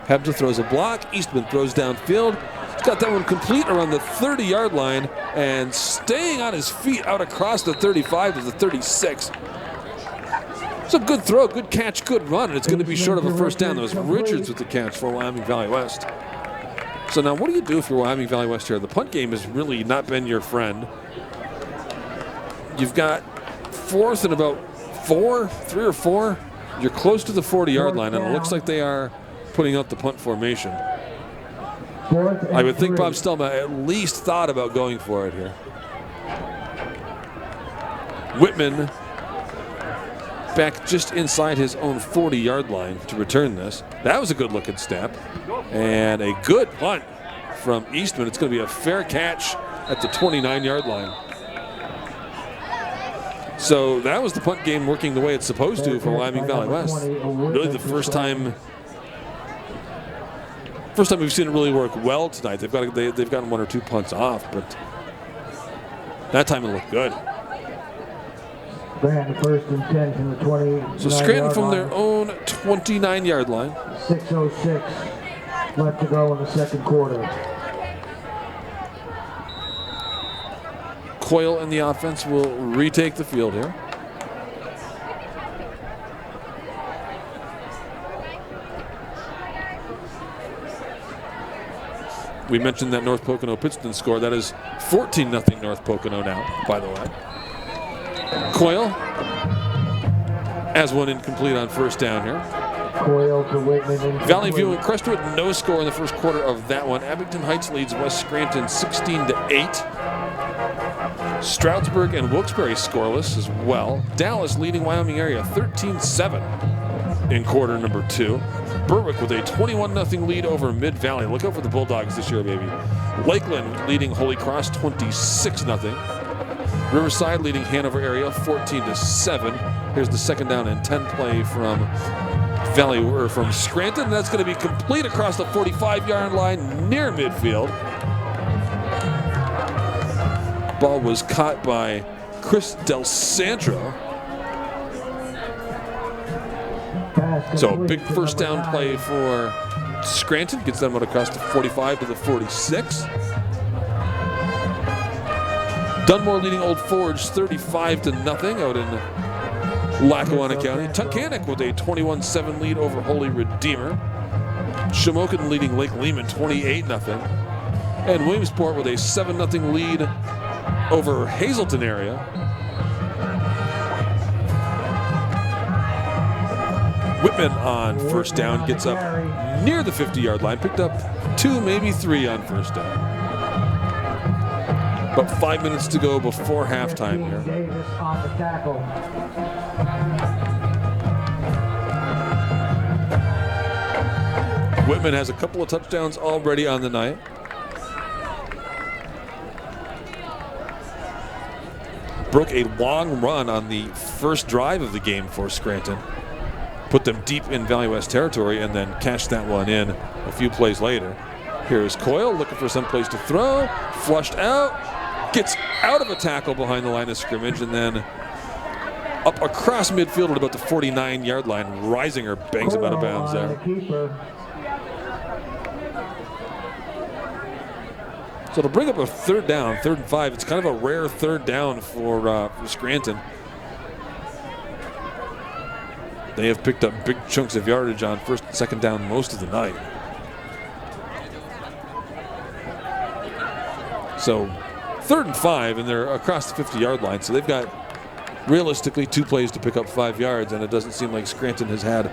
Hebda throws a block. Eastman throws downfield. He's got that one complete around the 30-yard line and staying on his feet out across the 35 to the 36. It's a good throw, good catch, good run, and it's going to be short of a first down. That was Richards with the catch for Wyoming Valley West. So now what do you do if you're Wyoming Valley West here? The punt game has really not been your friend. You've got 4th and about 3 or 4. You're close to the 40-yard line, and it looks like they are putting out the punt formation. I would think Bob Stelma at least thought about going for it here. Whitman back just inside his own 40-yard line to return this. That was a good looking snap. And a good punt from Eastman. It's going to be a fair catch at the 29-yard line. So that was the punt game working the way it's supposed to for Wyoming Valley West. Really the first time we've seen it really work well tonight. They've gotten 1 or 2 punts off, but that time it looked good. Scranton 1st and 10 from the 20. So Scranton from their own 29-yard line. 6:06 left to go in the second quarter. Coyle and the offense will retake the field here. We mentioned that North Pocono-Pittston score. That is 14-0 North Pocono now, by the way. Coyle has one incomplete on first down here. Coyle to Whitman. Valley View and Crestwood, no score in the first quarter of that one. Abington Heights leads West Scranton 16-8. Stroudsburg and Wilkes-Barre scoreless as well. Dallas leading Wyoming area 13-7 in quarter number 2. Berwick with a 21-0 lead over Mid-Valley. Look out for the Bulldogs this year, baby. Lakeland leading Holy Cross 26-0. Riverside leading Hanover area 14-7. Here's the 2nd down and 10 play from from Scranton. That's going to be complete across the 45-yard line near midfield. Ball was caught by Chris Del Sandro. So big first down play for Scranton. Gets them out across the 45 to the 46. Dunmore leading Old Forge 35-0 out in Lackawanna County. Tunkhannock with a 21-7 lead over Holy Redeemer. Shamokin leading Lake Lehman 28-0. And Williamsport with a 7-0 lead over Hazleton area. Whitman on first down gets up near the 50-yard line. Picked up 2, maybe 3 on first down. About 5 minutes to go before halftime here. Davis on the tackle. Whitman has a couple of touchdowns already on the night. Broke a long run on the first drive of the game for Scranton. Put them deep in Valley West territory and then cashed that one in a few plays later. Here's Coyle looking for some place to throw. Flushed out. Gets out of a tackle behind the line of scrimmage and then up across midfield at about the 49-yard line. Reisinger bangs him out of bounds there. So to bring up a third down, 3rd and 5, it's kind of a rare third down for Scranton. They have picked up big chunks of yardage on first and second down most of the night. So 3rd and 5, and they're across the 50-yard line. So they've got realistically 2 plays to pick up 5 yards, and it doesn't seem like Scranton has had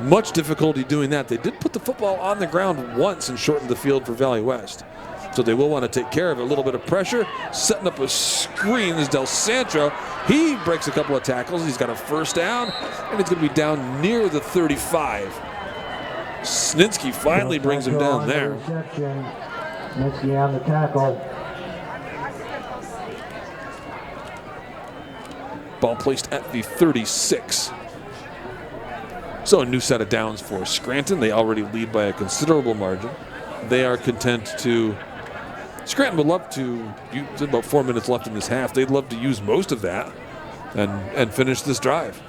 much difficulty doing that. They did put the football on the ground once and shortened the field for Valley West. So they will want to take care of it. A little bit of pressure, setting up a screen is Del Sancho. He breaks a couple of tackles. He's got a first down, and it's going to be down near the 35. Snitsky finally brings him down there. Snitsky on the tackle. Ball placed at the 36. So a new set of downs for Scranton. They already lead by a considerable margin. They are content to... Scranton would love to, there's about 4 minutes left in this half, they'd love to use most of that and finish this drive.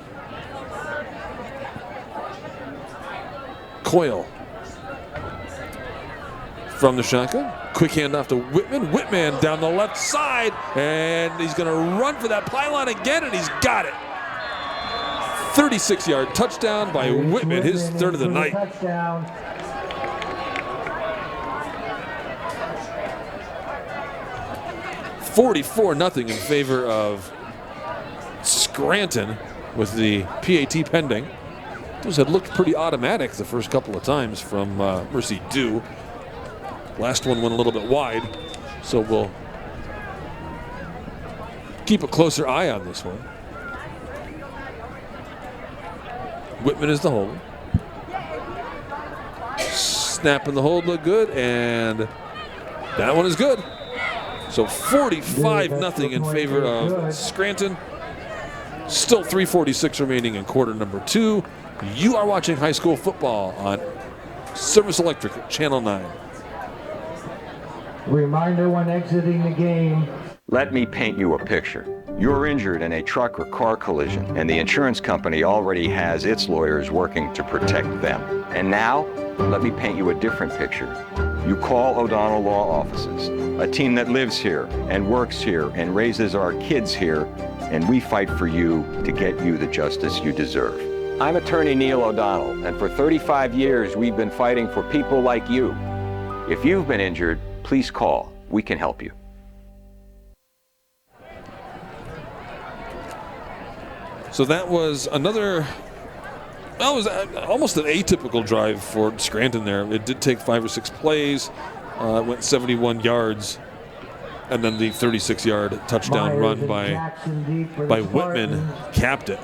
Coyle from the shotgun. Quick handoff to Whitman. Whitman down the left side, and he's going to run for that pylon again, and he's got it. 36-yard touchdown by Whitman, his 3rd of the night. Touchdown. 44-0 in favor of Scranton with the PAT pending. Those had looked pretty automatic the first couple of times from Mercy Dew. Last one went a little bit wide, so we'll keep a closer eye on this one. Whitman is the hold. Snap and the hold look good, and that one is good. So 45-0 in favor of Scranton. Still 3:46 remaining in quarter number 2. You are watching high school football on Service Electric, Channel 9. Reminder when exiting the game. Let me paint you a picture. You're injured in a truck or car collision, and the insurance company already has its lawyers working to protect them. And now, let me paint you a different picture. You call O'Donnell Law Offices, a team that lives here and works here and raises our kids here, and we fight for you to get you the justice you deserve. I'm attorney Neil O'Donnell, and for 35 years we've been fighting for people like you. If you've been injured, please call. We can help you. So that was another, that was almost an atypical drive for Scranton there. It did take 5 or 6 plays, went 71 yards, and then the 36-yard touchdown run by Whitman capped it.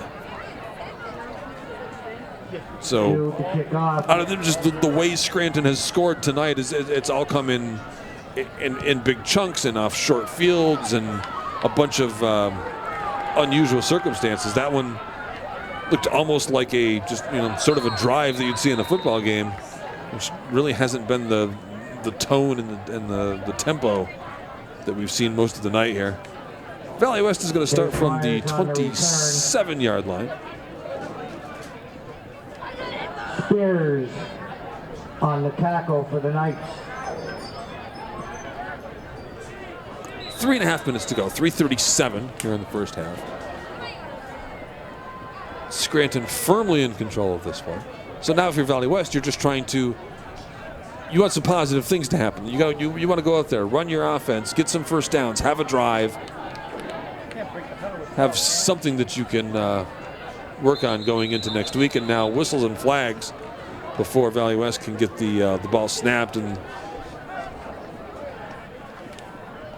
So out of them, just the way Scranton has scored tonight is it's all come in big chunks and off short fields and a bunch of unusual circumstances. That one looked almost like a sort of a drive that you'd see in a football game, which really hasn't been the tone and the tempo that we've seen most of the night here. Valley West is going to start from the 27-yard line. Spears on the tackle for the Knights. 3.5 minutes to go. 3:37 here in the first half. Scranton firmly in control of this one. So now if you're Valley West, you're just trying to you want some positive things to happen. You want to go out there, run your offense, get some first downs, have a drive, have something that you can work on going into next week. And now whistles and flags before Valley West can get the ball snapped, and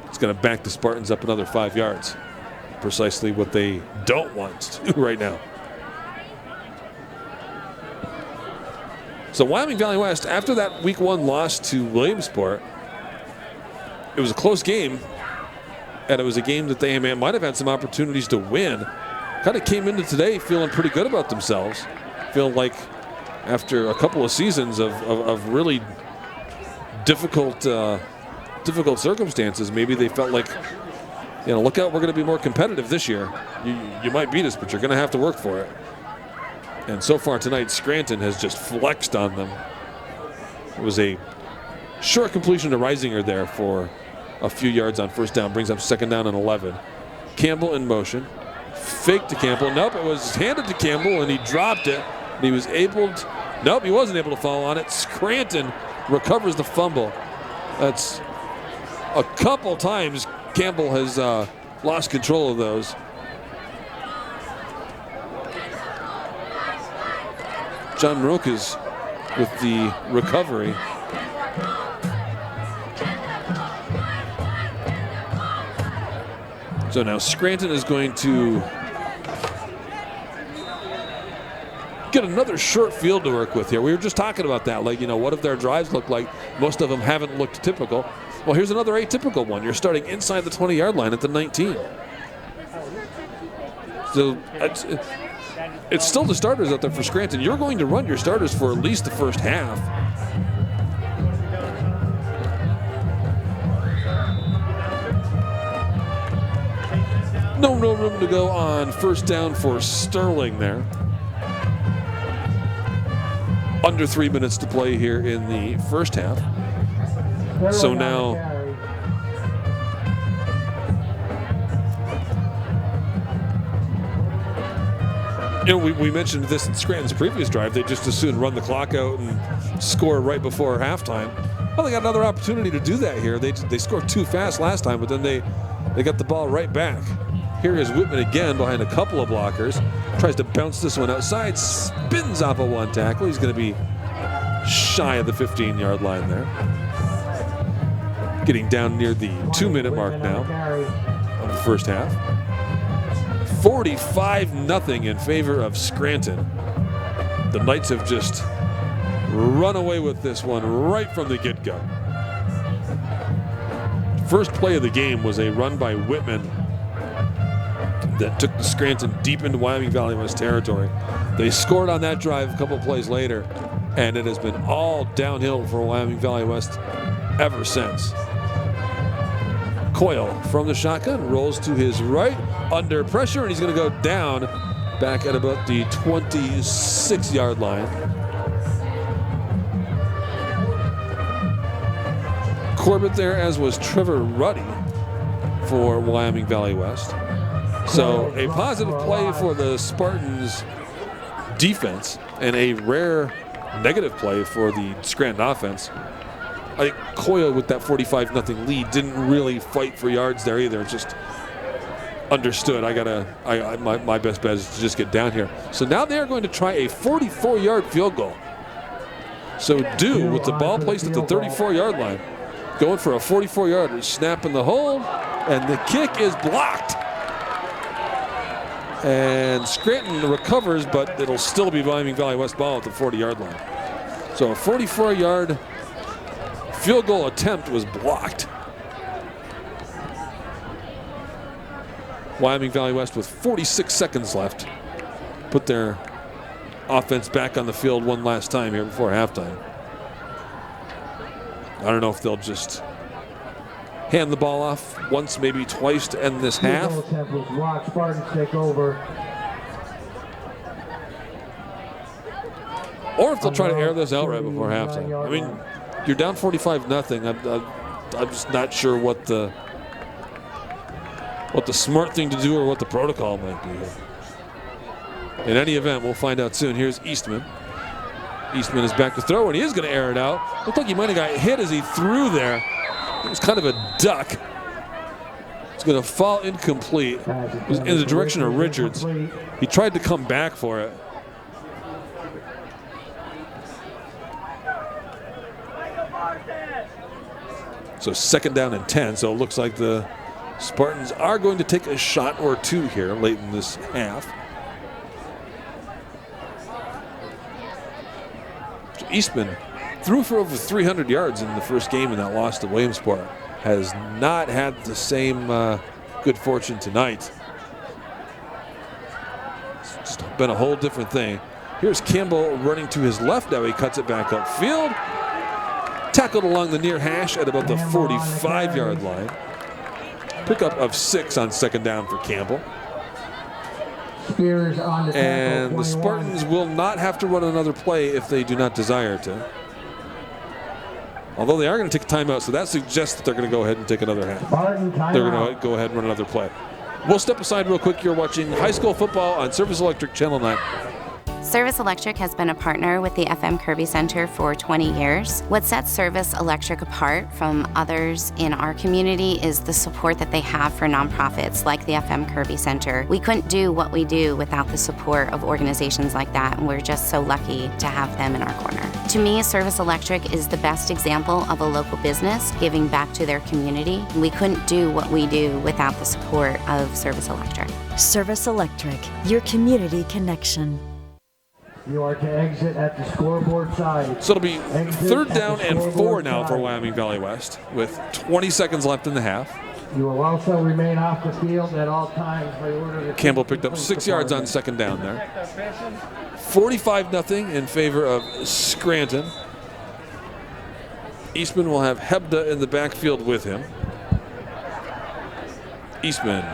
it's going to back the Spartans up another 5 yards. Precisely what they don't want to do right now. So Wyoming Valley West, after that Week 1 loss to Williamsport, it was a close game, and it was a game that they might have had some opportunities to win. Kind of came into today feeling pretty good about themselves. Feeling like after a couple of seasons of really difficult circumstances, maybe they felt like, look out, we're going to be more competitive this year. You might beat us, but you're going to have to work for it. And so far tonight, Scranton has just flexed on them. It was a short completion to Reisinger there for a few yards on first down. Brings up second down and 11. Campbell in motion. Fake to Campbell. Nope, it was handed to Campbell, and he dropped it. And he was able to... Nope, he wasn't able to fall on it. Scranton recovers the fumble. That's a couple times Campbell has lost control of those. John Rokas with the recovery. So now Scranton is going to get another short field to work with here. We were just talking about that. Like, what if their drives look like? Most of them haven't looked typical. Well, here's another atypical one. You're starting inside the 20-yard line at the 19. So it's still the starters out there for Scranton. You're going to run your starters for at least the first half. No room to go on first down for Sterling there. Under 3 minutes to play here in the first half. So now we mentioned this in Scranton's previous drive. They just as soon run the clock out and score right before halftime. Well, they got another opportunity to do that here. They scored too fast last time, but then they got the ball right back. Here is Whitman again behind a couple of blockers. Tries to bounce this one outside, spins off of one tackle. He's going to be shy of the 15-yard line there. Getting down near the 2-minute mark now of the first half. 45-0 in favor of Scranton. The Knights have just run away with this one right from the get-go. First play of the game was a run by Whitman that took the Scranton deep into Wyoming Valley West territory. They scored on that drive a couple plays later, and it has been all downhill for Wyoming Valley West ever since. Coyle from the shotgun rolls to his right under pressure, and he's going to go down back at about the 26-yard line. Corbett there, as was Trevor Ruddy for Wyoming Valley West. So a positive play for the Spartans defense and a rare negative play for the Scranton offense. I think Coyle with that 45-0 lead didn't really fight for yards there either. Just understood. My best bet is to just get down here. So now they're going to try a 44-yard field goal. So Dew with the ball placed at the 34-yard line, going for a 44-yarder, snap in the hole, and the kick is blocked. And Scranton recovers, but it'll still be Wyoming Valley West ball at the 40-yard line. So a 44-yard field goal attempt was blocked. Wyoming Valley West with 46 seconds left. Put their offense back on the field one last time here before halftime. I don't know if they'll just hand the ball off once, maybe twice to end this half. Watch Spartans take over. Or if they'll try to air this out right before halftime. I mean, you're down 45-0. I'm just not sure what the smart thing to do or what the protocol might be. In any event, we'll find out soon. Here's Eastman. Eastman is back to throw, and he is going to air it out. Looked like he might have got hit as he threw there. It was kind of a duck. It's going to fall incomplete. It was in the direction of Richards. He tried to come back for it. So 2nd down and 10. So it looks like the Spartans are going to take a shot or two here late in this half. So Eastman threw for over 300 yards in the first game in that loss to Williamsport. Has not had the same good fortune tonight. It's just been a whole different thing. Here's Campbell running to his left now. He cuts it back upfield. Tackled along the near hash at about the 45-yard line. Pickup of 6 on 2nd down for Campbell. And the Spartans will not have to run another play if they do not desire to. Although they are going to take a timeout, so that suggests that they're going to go ahead and take another half. They're going to go ahead and run another play. We'll step aside real quick. You're watching high school football on Service Electric Channel 9. Service Electric has been a partner with the FM Kirby Center for 20 years. What sets Service Electric apart from others in our community is the support that they have for nonprofits like the FM Kirby Center. We couldn't do what we do without the support of organizations like that, and we're just so lucky to have them in our corner. To me, Service Electric is the best example of a local business giving back to their community. We couldn't do what we do without the support of Service Electric. Service Electric, your community connection. You are to exit at the scoreboard side. So it'll be 3rd down and 4 now for Wyoming Valley West with 20 seconds left in the half. You will also remain off the field at all times by order of the Campbell picked up 6 yards on 2nd down there. 45-0 in favor of Scranton. Eastman will have Hebda in the backfield with him. Eastman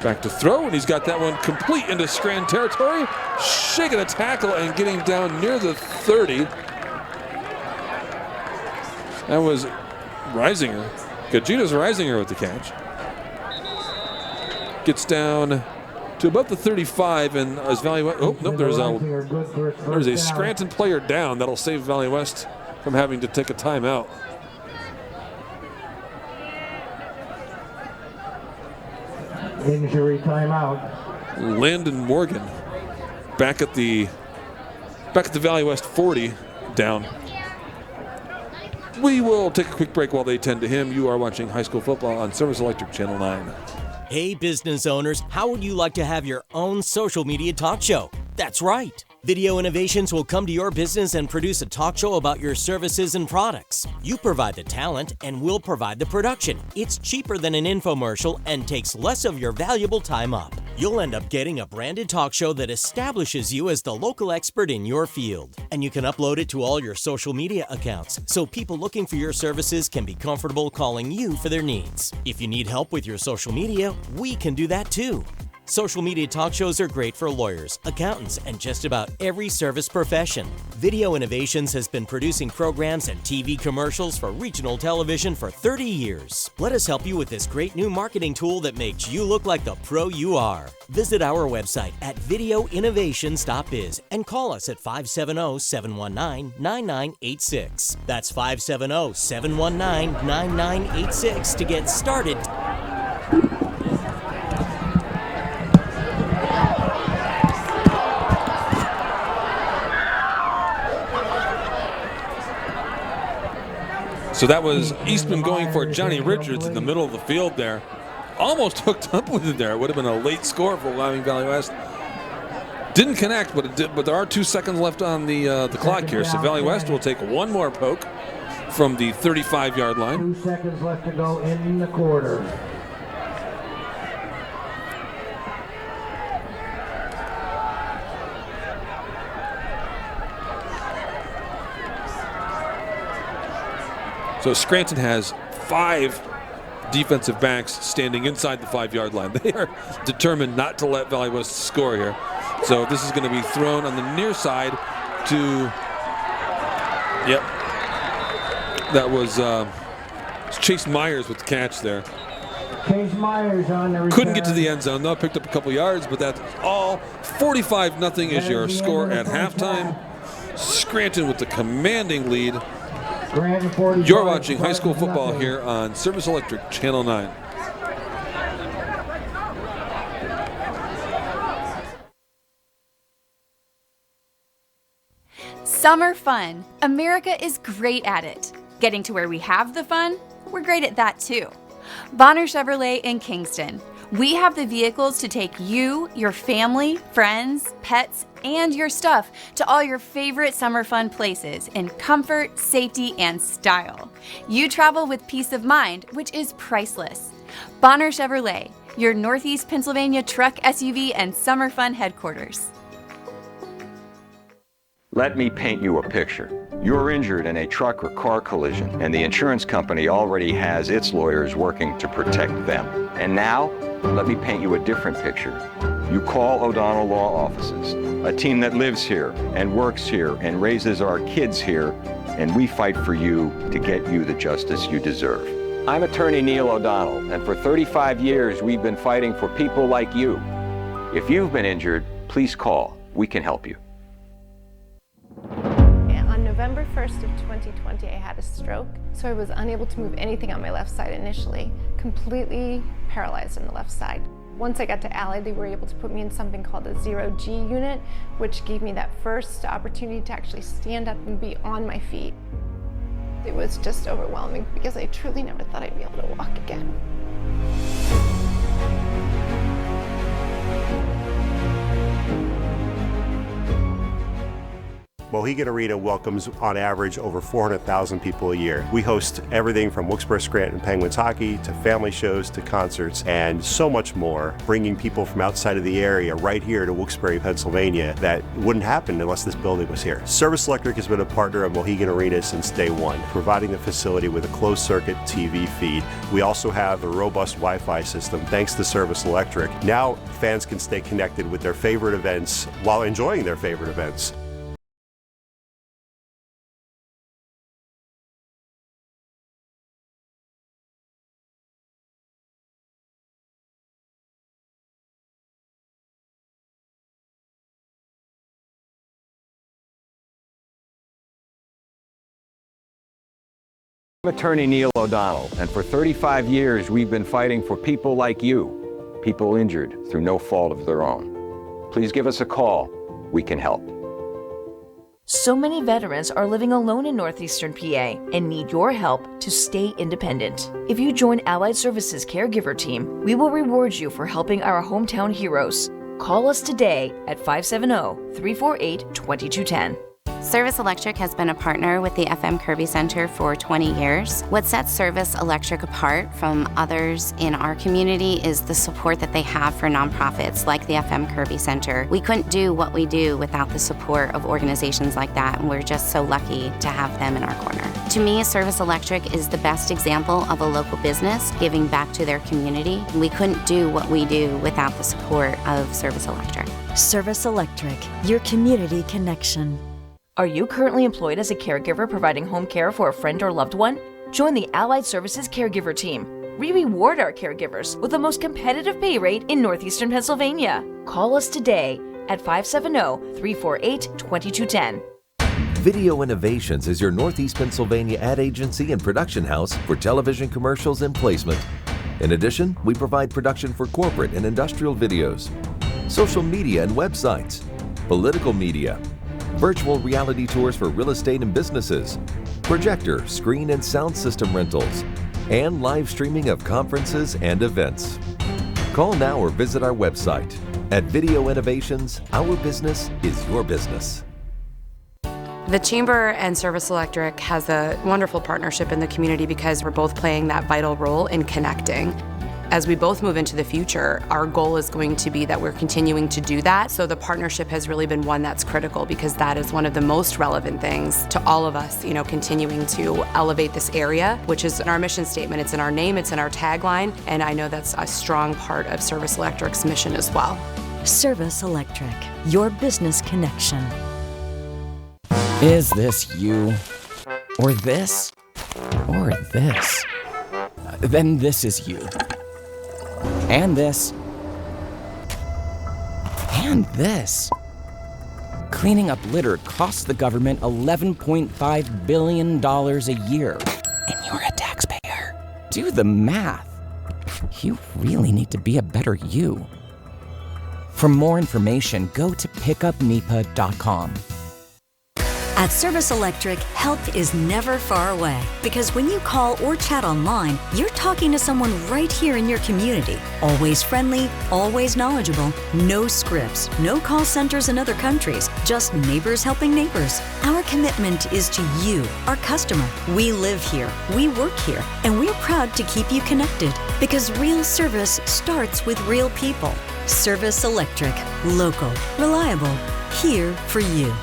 back to throw, and he's got that one complete into Scranton territory. Shaking a tackle and getting down near the 30. That was Reisinger. Gajita's Reisinger with the catch. Gets down to about the 35, and as Valley West, oh, nope, there's a Scranton player down. That'll save Valley West from having to take a timeout. Injury timeout. Landon Morgan back at the Valley West 40 down. We will take a quick break while they tend to him. You are watching high school football on Service Electric Channel 9. Hey business owners, how would you like to have your own social media talk show? That's right. Video Innovations will come to your business and produce a talk show about your services and products. You provide the talent and we'll provide the production. It's cheaper than an infomercial and takes less of your valuable time up. You'll end up getting a branded talk show that establishes you as the local expert in your field. And you can upload it to all your social media accounts so people looking for your services can be comfortable calling you for their needs. If you need help with your social media, we can do that too. Social media talk shows are great for lawyers, accountants, and just about every service profession. Video Innovations has been producing programs and TV commercials for regional television for 30 years. Let us help you with this great new marketing tool that makes you look like the pro you are. Visit our website at videoinnovations.biz and call us at 570-719-9986. That's 570-719-9986 to get started. So that was Eastman going for Johnny Richards in the middle of the field there. Almost hooked up with it there. It would have been a late score for Wyoming Valley West. Didn't connect, but it did. But there are 2 seconds left on the clock here. So Valley West will take one more poke from the 35-yard line. 2 seconds left to go in the quarter. So Scranton has 5 defensive backs standing inside the 5-yard line. They are determined not to let Valley West score here. So this is going to be thrown on the near side to, yep, that was Chase Myers with the catch there. Chase Myers on the return. Couldn't get to the end zone, though. Picked up a couple yards, but that's all. 45-0 is your score at halftime. Scranton with the commanding lead. Scranton 40. You're watching high school football here on Service Electric Channel 9. Summer fun. America is great at it. Getting to where we have the fun, we're great at that too. Bonner Chevrolet in Kingston. We have the vehicles to take you, your family, friends, pets, and your stuff to all your favorite summer fun places in comfort, safety, and style. You travel with peace of mind, which is priceless. Bonner Chevrolet, your Northeast Pennsylvania truck, SUV, and summer fun headquarters. Let me paint you a picture. You're injured in a truck or car collision, and the insurance company already has its lawyers working to protect them. And now, let me paint you a different picture. You call O'Donnell Law Offices, a team that lives here and works here and raises our kids here, and we fight for you to get you the justice you deserve. I'm attorney Neil O'Donnell, and for 35 years we've been fighting for people like you. If you've been injured, please call. We can help you. On November 1st of 2020, I had a stroke, so I was unable to move anything on my left side initially, completely paralyzed on the left side. Once I got to Allied, they were able to put me in something called a 0G unit, which gave me that first opportunity to actually stand up and be on my feet. It was just overwhelming because I truly never thought I'd be able to walk again. Mohegan Arena welcomes, on average, over 400,000 people a year. We host everything from Wilkes-Barre Scranton Penguins hockey to family shows to concerts and so much more, bringing people from outside of the area right here to Wilkes-Barre, Pennsylvania that wouldn't happen unless this building was here. Service Electric has been a partner of Mohegan Arena since day one, providing the facility with a closed-circuit TV feed. We also have a robust Wi-Fi system thanks to Service Electric. Now fans can stay connected with their favorite events while enjoying their favorite events. I'm attorney Neil O'Donnell, and for 35 years we've been fighting for people like you, people injured through no fault of their own. Please give us a call. We can help. So many veterans are living alone in northeastern PA and need your help to stay independent. If you join Allied Services Caregiver Team, we will reward you for helping our hometown heroes. Call us today at 570-348-2210. Service Electric has been a partner with the FM Kirby Center for 20 years. What sets Service Electric apart from others in our community is the support that they have for nonprofits like the FM Kirby Center. We couldn't do what we do without the support of organizations like that, and we're just so lucky to have them in our corner. To me, Service Electric is the best example of a local business giving back to their community. We couldn't do what we do without the support of Service Electric. Service Electric, your community connection. Are you currently employed as a caregiver providing home care for a friend or loved one? Join the Allied Services Caregiver Team. We reward our caregivers with the most competitive pay rate in northeastern Pennsylvania. Call us today at 570-348-2210. Video Innovations is your Northeast Pennsylvania ad agency and production house for television commercials and placement. In addition, we provide production for corporate and industrial videos, social media and websites, political media, virtual reality tours for real estate and businesses, projector, screen and sound system rentals, and live streaming of conferences and events. Call now or visit our website. At Video Innovations, our business is your business. The Chamber and Service Electric has a wonderful partnership in the community because we're both playing that vital role in connecting. As we both move into the future, our goal is going to be that we're continuing to do that. So the partnership has really been one that's critical because that is one of the most relevant things to all of us, continuing to elevate this area, which is in our mission statement. It's in our name, it's in our tagline, and I know that's a strong part of Service Electric's mission as well. Service Electric, your business connection. Is this you? Or this? Or this? Then this is you. And this. And this. cleaning up litter costs the government $11.5 billion a year. And you're a taxpayer. Do the math. You really need to be a better you. For more information, go to pickupnipa.com. At Service Electric, help is never far away because when you call or chat online, you're talking to someone right here in your community. Always friendly, always knowledgeable, no scripts, no call centers in other countries, just neighbors helping neighbors. Our commitment is to you, our customer. We live here, we work here, and we're proud to keep you connected because real service starts with real people. Service Electric, local, reliable, here for you.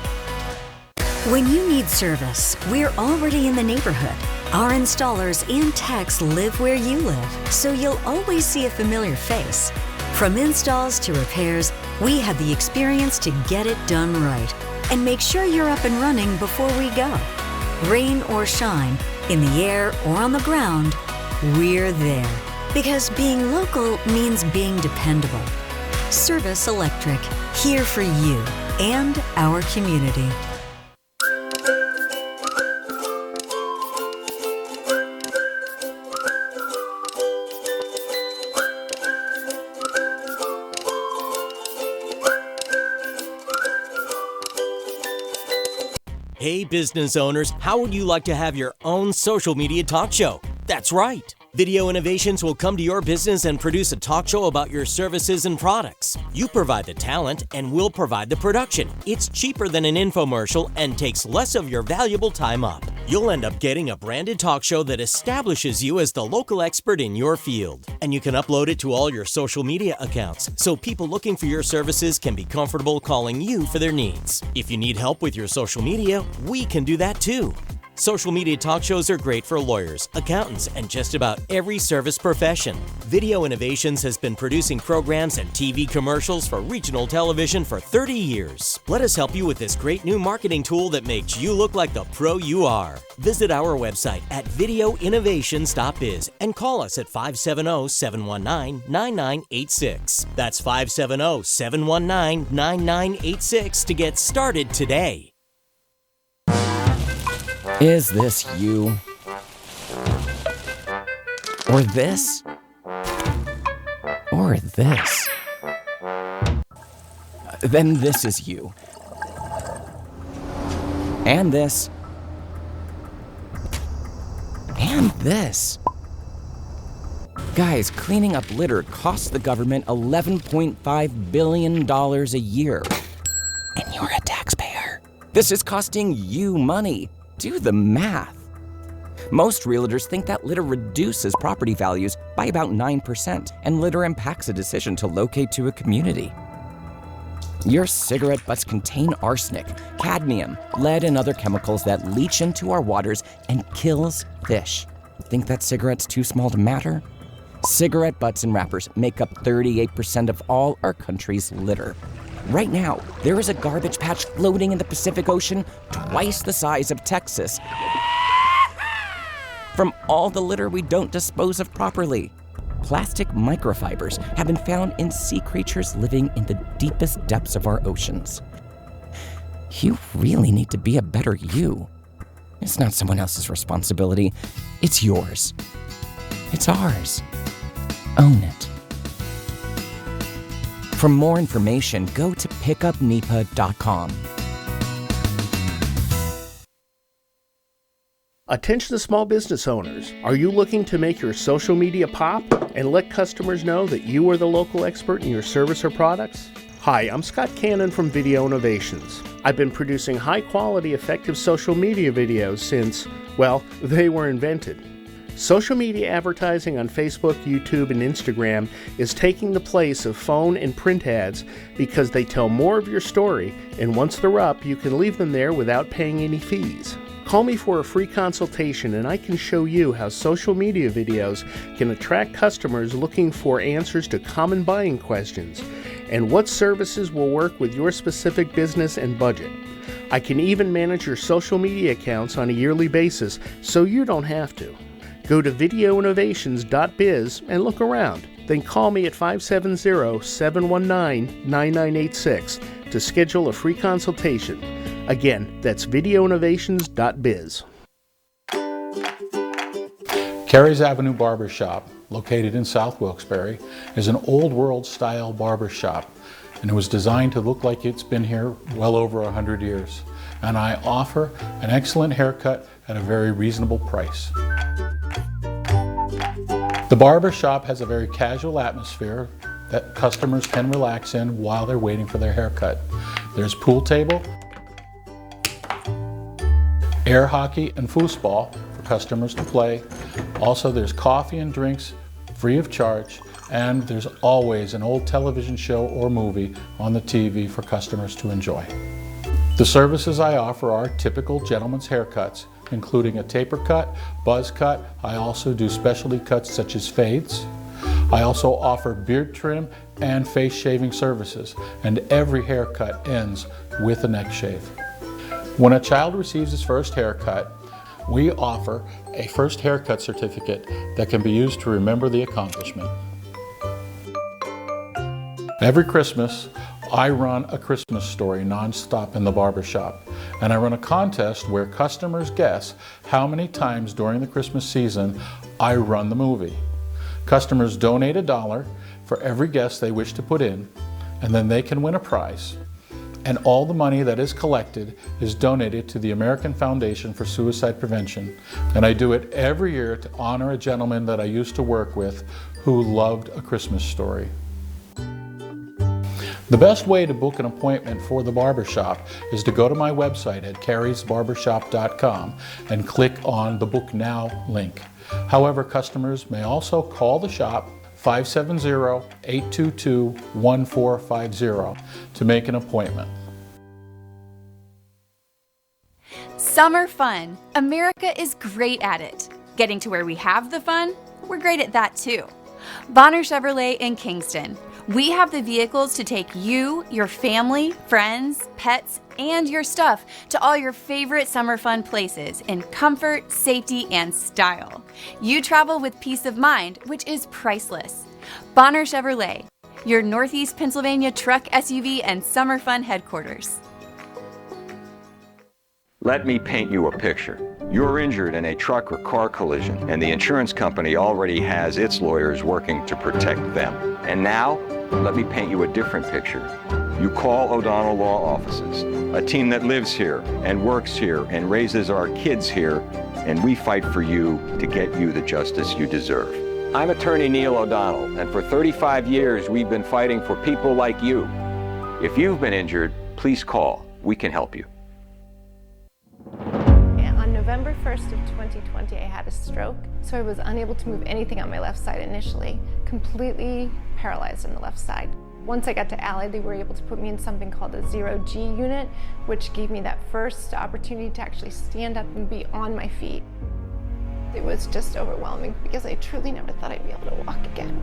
When you need service, we're already in the neighborhood. Our installers and techs live where you live, so you'll always see a familiar face. From installs to repairs, we have the experience to get it done right and make sure you're up and running before we go. Rain or shine, in the air or on the ground, we're there. Because being local means being dependable. Service Electric, here for you and our community. Hey business owners, how would you like to have your own social media talk show? That's right. Video Innovations will come to your business and produce a talk show about your services and products. You provide the talent and we'll provide the production. It's cheaper than an infomercial and takes less of your valuable time up. You'll end up getting a branded talk show that establishes you as the local expert in your field. And you can upload it to all your social media accounts so people looking for your services can be comfortable calling you for their needs. If you need help with your social media, we can do that too. Social media talk shows are great for lawyers, accountants, and just about every service profession. Video Innovations has been producing programs and TV commercials for regional television for 30 years. Let us help you with this great new marketing tool that makes you look like the pro you are. Visit our website at videoinnovations.biz and call us at 570-719-9986. That's 570-719-9986 to get started today. Is this you? Or this? Or this? Then this is you. And this. And this. Guys, cleaning up litter costs the government $11.5 billion a year. And you're a taxpayer. This is costing you money. Do the math. Most realtors think that litter reduces property values by about 9%, and litter impacts a decision to locate to a community. Your cigarette butts contain arsenic, cadmium, lead, and other chemicals that leach into our waters and kills fish. Think that cigarette's too small to matter? Cigarette butts and wrappers make up 38% of all our country's litter. Right now, there is a garbage patch floating in the Pacific Ocean twice the size of Texas from all the litter we don't dispose of properly. Plastic microfibers have been found in sea creatures living in the deepest depths of our oceans. You really need to be a better you. It's not someone else's responsibility. It's yours. It's ours. Own it. For more information, go to pickupnipa.com. Attention small business owners. Are you looking to make your social media pop and let customers know that you are the local expert in your service or products? Hi, I'm Scott Cannon from Video Innovations. I've been producing high-quality, effective social media videos since, well, they were invented. Social media advertising on Facebook, YouTube, and Instagram is taking the place of phone and print ads because they tell more of your story, and once they're up, you can leave them there without paying any fees. Call me for a free consultation and I can show you how social media videos can attract customers looking for answers to common buying questions and what services will work with your specific business and budget. I can even manage your social media accounts on a yearly basis so you don't have to. Go to videoinnovations.biz and look around. Then call me at 570-719-9986 to schedule a free consultation. Again, that's videoinnovations.biz. Carey's Avenue Barbershop, located in South Wilkes-Barre, is an old world style barbershop, and it was designed to look like it's been here well over 100 years. And I offer an excellent haircut at a very reasonable price. The barbershop has a very casual atmosphere that customers can relax in while they're waiting for their haircut. There's pool table, air hockey and foosball for customers to play. Also, there's coffee and drinks free of charge, and there's always an old television show or movie on the TV for customers to enjoy. The services I offer are typical gentleman's haircuts, including a taper cut, buzz cut. I also do specialty cuts such as fades. I also offer beard trim and face shaving services, and every haircut ends with a neck shave. When a child receives his first haircut, we offer a first haircut certificate that can be used to remember the accomplishment. Every Christmas, I run a Christmas story non-stop in the barbershop, and I run a contest where customers guess how many times during the Christmas season I run the movie. Customers donate $1 for every guess they wish to put in, and then they can win a prize. And all the money that is collected is donated to the American Foundation for Suicide Prevention. And I do it every year to honor a gentleman that I used to work with who loved A Christmas Story. The best way to book an appointment for the barbershop is to go to my website at careysbarbershop.com and click on the Book Now link. However, customers may also call the shop 570-822-1450 to make an appointment. Summer fun. America is great at it. Getting to where we have the fun, we're great at that too. Bonner Chevrolet in Kingston. We have the vehicles to take you, your family, friends, pets, and your stuff to all your favorite summer fun places in comfort, safety, and style. You travel with peace of mind, which is priceless. Bonner Chevrolet, your Northeast Pennsylvania truck, SUV, and summer fun headquarters. Let me paint you a picture. You're injured in a truck or car collision, and the insurance company already has its lawyers working to protect them. And now, let me paint you a different picture. You call O'Donnell Law Offices, a team that lives here and works here and raises our kids here, and we fight for you to get you the justice you deserve. I'm attorney Neil O'Donnell, and for 35 years we've been fighting for people like you. If you've been injured, please call. We can help you. On November 1st of 2020, I had a stroke, so I was unable to move anything on my left side initially, completely paralyzed on the left side. Once I got to Allied, they were able to put me in something called a 0G unit, which gave me that first opportunity to actually stand up and be on my feet. It was just overwhelming because I truly never thought I'd be able to walk again.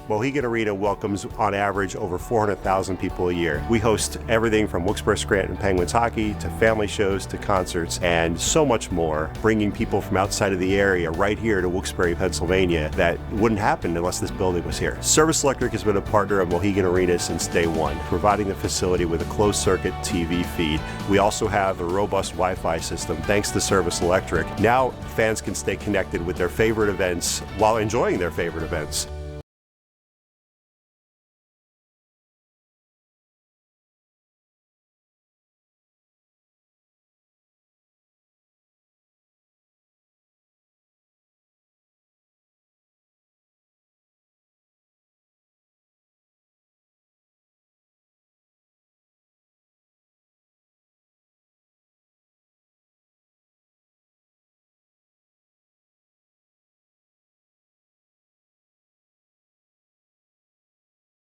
Mohegan Arena welcomes, on average, over 400,000 people a year. We host everything from Wilkes-Barre Scranton Penguins hockey to family shows to concerts and so much more, bringing people from outside of the area right here to Wilkes-Barre, Pennsylvania that wouldn't happen unless this building was here. Service Electric has been a partner of Mohegan Arena since day one, providing the facility with a closed-circuit TV feed. We also have a robust Wi-Fi system thanks to Service Electric. Now fans can stay connected with their favorite events while enjoying their favorite events.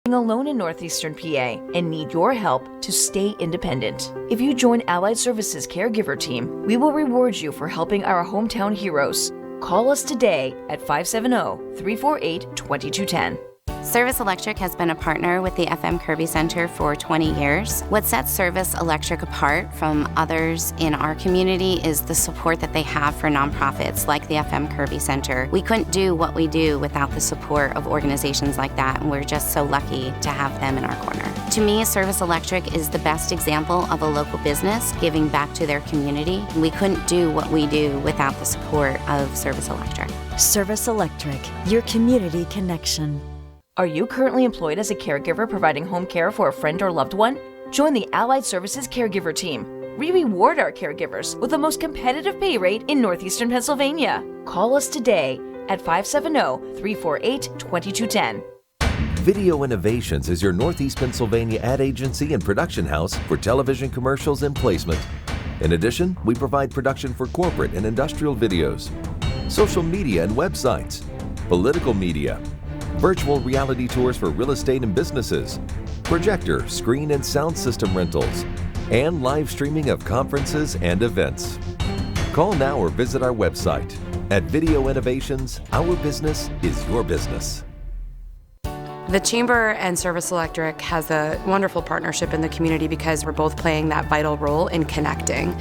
Alone in northeastern PA and need your help to stay independent. If you join Allied Services Caregiver Team, we will reward you for helping our hometown heroes. Call us today at 570-348-2210. Service Electric has been a partner with the FM Kirby Center for 20 years. What sets Service Electric apart from others in our community is the support that they have for nonprofits like the FM Kirby Center. We couldn't do what we do without the support of organizations like that, and we're just so lucky to have them in our corner. To me, Service Electric is the best example of a local business giving back to their community. We couldn't do what we do without the support of Service Electric. Service Electric, your community connection. Are you currently employed as a caregiver providing home care for a friend or loved one? Join the Allied Services Caregiver Team. We reward our caregivers with the most competitive pay rate in northeastern Pennsylvania. Call us today at 570-348-2210. Video Innovations is your Northeast Pennsylvania ad agency and production house for television commercials and placement. In addition, we provide production for corporate and industrial videos, social media and websites, political media, virtual reality tours for real estate and businesses, projector, screen and sound system rentals, and live streaming of conferences and events. Call now or visit our website. At Video Innovations, our business is your business. The Chamber and Service Electric has a wonderful partnership in the community because we're both playing that vital role in connecting.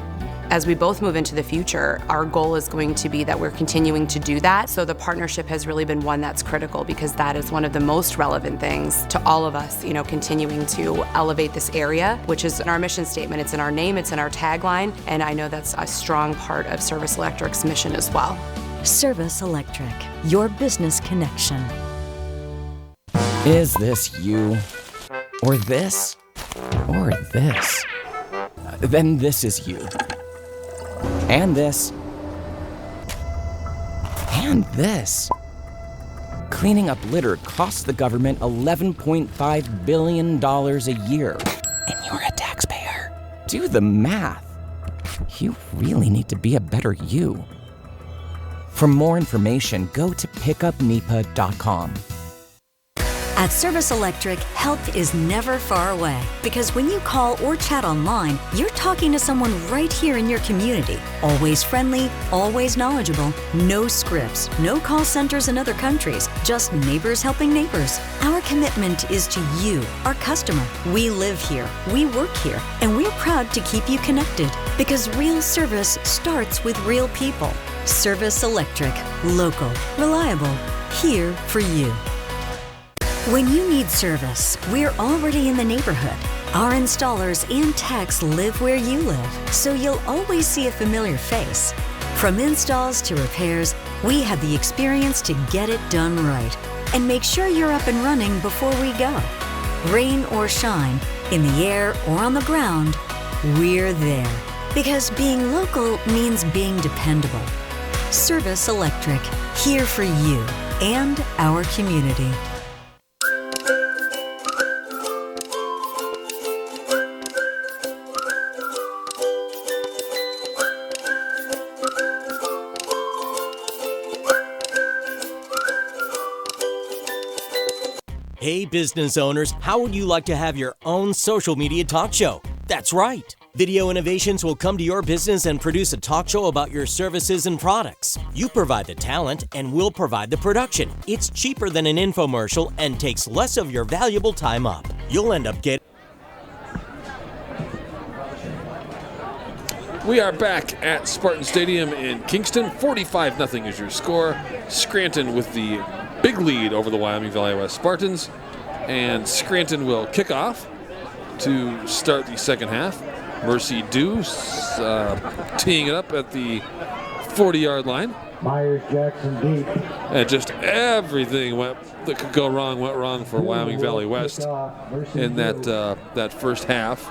As we both move into the future, our goal is going to be that we're continuing to do that. So the partnership has really been one that's critical because that is one of the most relevant things to all of us, continuing to elevate this area, which is in our mission statement. It's in our name, it's in our tagline, and I know that's a strong part of Service Electric's mission as well. Service Electric, your business connection. Is this you? Or this? Or this? Then this is you. And this. And this. Cleaning up litter costs the government $11.5 billion a year. And you're a taxpayer. Do the math. You really need to be a better you. For more information, go to pickupnepa.com. At Service Electric, help is never far away because when you call or chat online, you're talking to someone right here in your community. Always friendly, always knowledgeable, no scripts, no call centers in other countries, just neighbors helping neighbors. Our commitment is to you, our customer. We live here, we work here, and we're proud to keep you connected because real service starts with real people. Service Electric, local, reliable, here for you. When you need service, we're already in the neighborhood. Our installers and techs live where you live, so you'll always see a familiar face. From installs to repairs, we have the experience to get it done right and make sure you're up and running before we go. Rain or shine, in the air or on the ground, we're there. Because being local means being dependable. Service Electric, here for you and our community. Hey business owners, how would you like to have your own social media talk show? That's right. Video Innovations will come to your business and produce a talk show about your services and products. You provide the talent and we'll provide the production. It's cheaper than an infomercial and takes less of your valuable time up. You'll end up getting... We are back at Spartan Stadium in Kingston. 45-0 is your score. Scranton with the big lead over the Wyoming Valley West Spartans. And Scranton will kick off to start the second half. Mercy Deuce teeing it up at the 40-yard line. Myers Jackson deep. And just everything that could go wrong went wrong for Wyoming Valley West in that first half.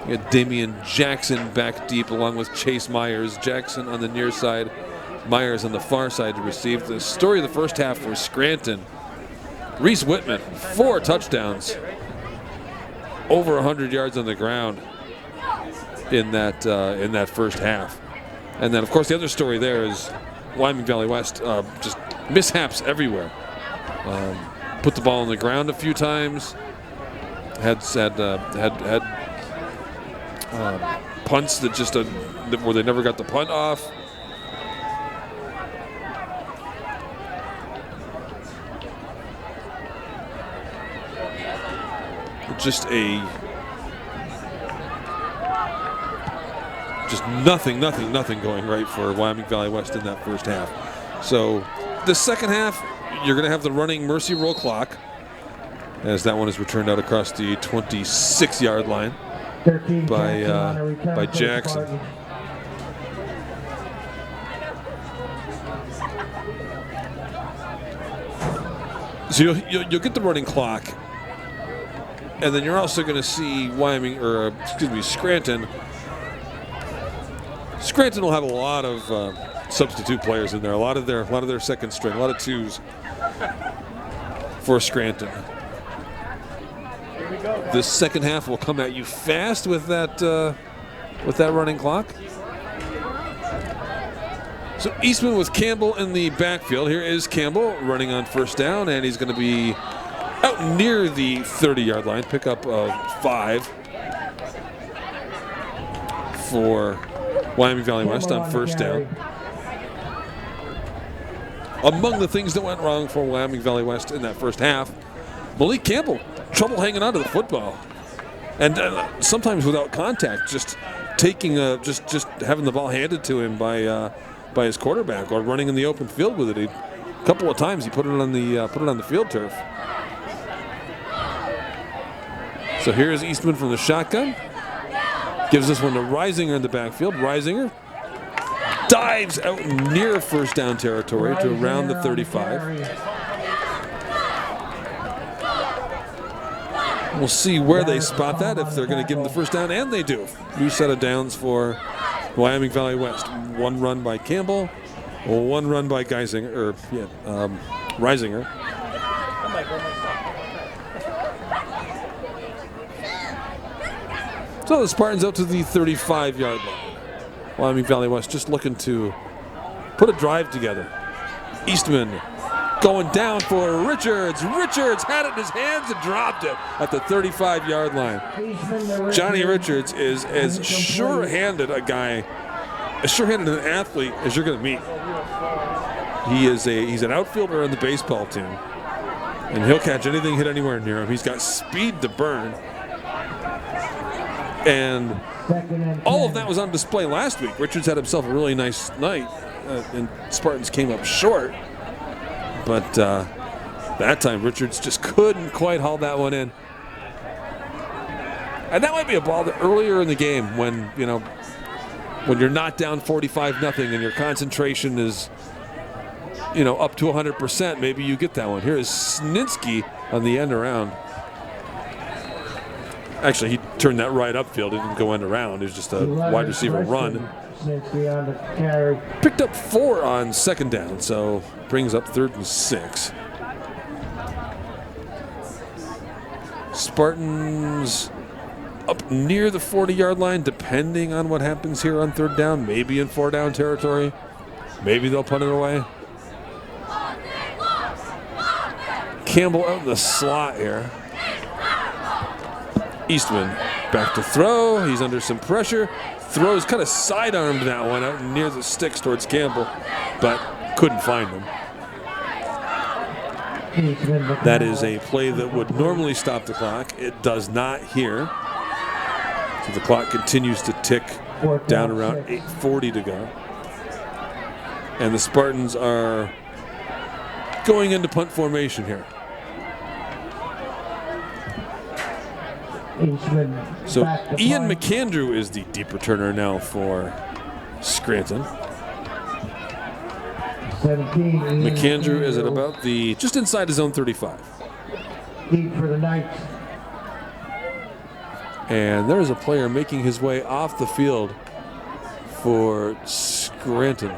You got Damian Jackson back deep along with Chase Myers. Jackson on the near side, Myers on the far side to receive. The story of the first half was Scranton. Reese Whitman, 4 touchdowns, over 100 yards on the ground in that first half. And then, of course, the other story there is Wyoming Valley West just mishaps everywhere. Put the ball on the ground a few times. Had punts that just where they never got the punt off. just nothing going right for Wyoming Valley West in that first half. So the second half, you're going to have the running mercy roll clock as that one is returned out across the 26-yard line by Jackson. So you'll get the running clock, and then you're also going to see Scranton. Scranton will have a lot of substitute players in there, a lot of their second string, a lot of twos for Scranton. This second half will come at you fast with that running clock. So Eastman with Campbell in the backfield. Here is Campbell running on first down, and he's going to be out near the 30-yard line. Pickup of 5 for Wyoming Valley West on first down. Among the things that went wrong for Wyoming Valley West in that first half, Malik Campbell, trouble hanging on to the football. And sometimes without contact, just taking just having the ball handed to him by his quarterback, or running in the open field with it. A couple of times he put it on the field turf. So here is Eastman from the shotgun. Gives this one to Reisinger in the backfield. Reisinger dives out near first down territory to around the 35. We'll see where they spot that, if they're going to give him the first down, and they do. New set of downs for Wyoming Valley West. One run by Campbell, one run by Reisinger. So the Spartans out to the 35-yard line. Wyoming Valley West just looking to put a drive together. Eastman going down for Richards. Richards had it in his hands and dropped it at the 35-yard line. Johnny Richards is as sure-handed an athlete as you're going to meet. He's an outfielder on the baseball team, and he'll catch anything hit anywhere near him. He's got speed to burn. And all of that was on display last week. Richards had himself a really nice night, and Spartans came up short. But that time, Richards just couldn't quite haul that one in. And that might be a ball that earlier in the game, when you're not down 45-0 and your concentration is, up to 100%, maybe you get that one. Here is Snitsky on the end around. Actually, he turned that right upfield. He didn't go end around. It was just a wide receiver run. Picked up 4 on second down, so brings up 3rd and 6. Spartans up near the 40-yard line, depending on what happens here on 3rd down. Maybe in 4-down territory. Maybe they'll punt it away. Campbell out in the slot here. Eastman back to throw. He's under some pressure. Throws, kind of sidearmed that one out near the sticks towards Campbell, but couldn't find him. That is a play that would normally stop the clock. It does not here. So the clock continues to tick down around 8:40 to go. And the Spartans are going into punt formation here. So Ian McAndrew is the deep returner now for Scranton. McAndrew is at about just inside his own 35. Deep for the Knights. And there is a player making his way off the field for Scranton.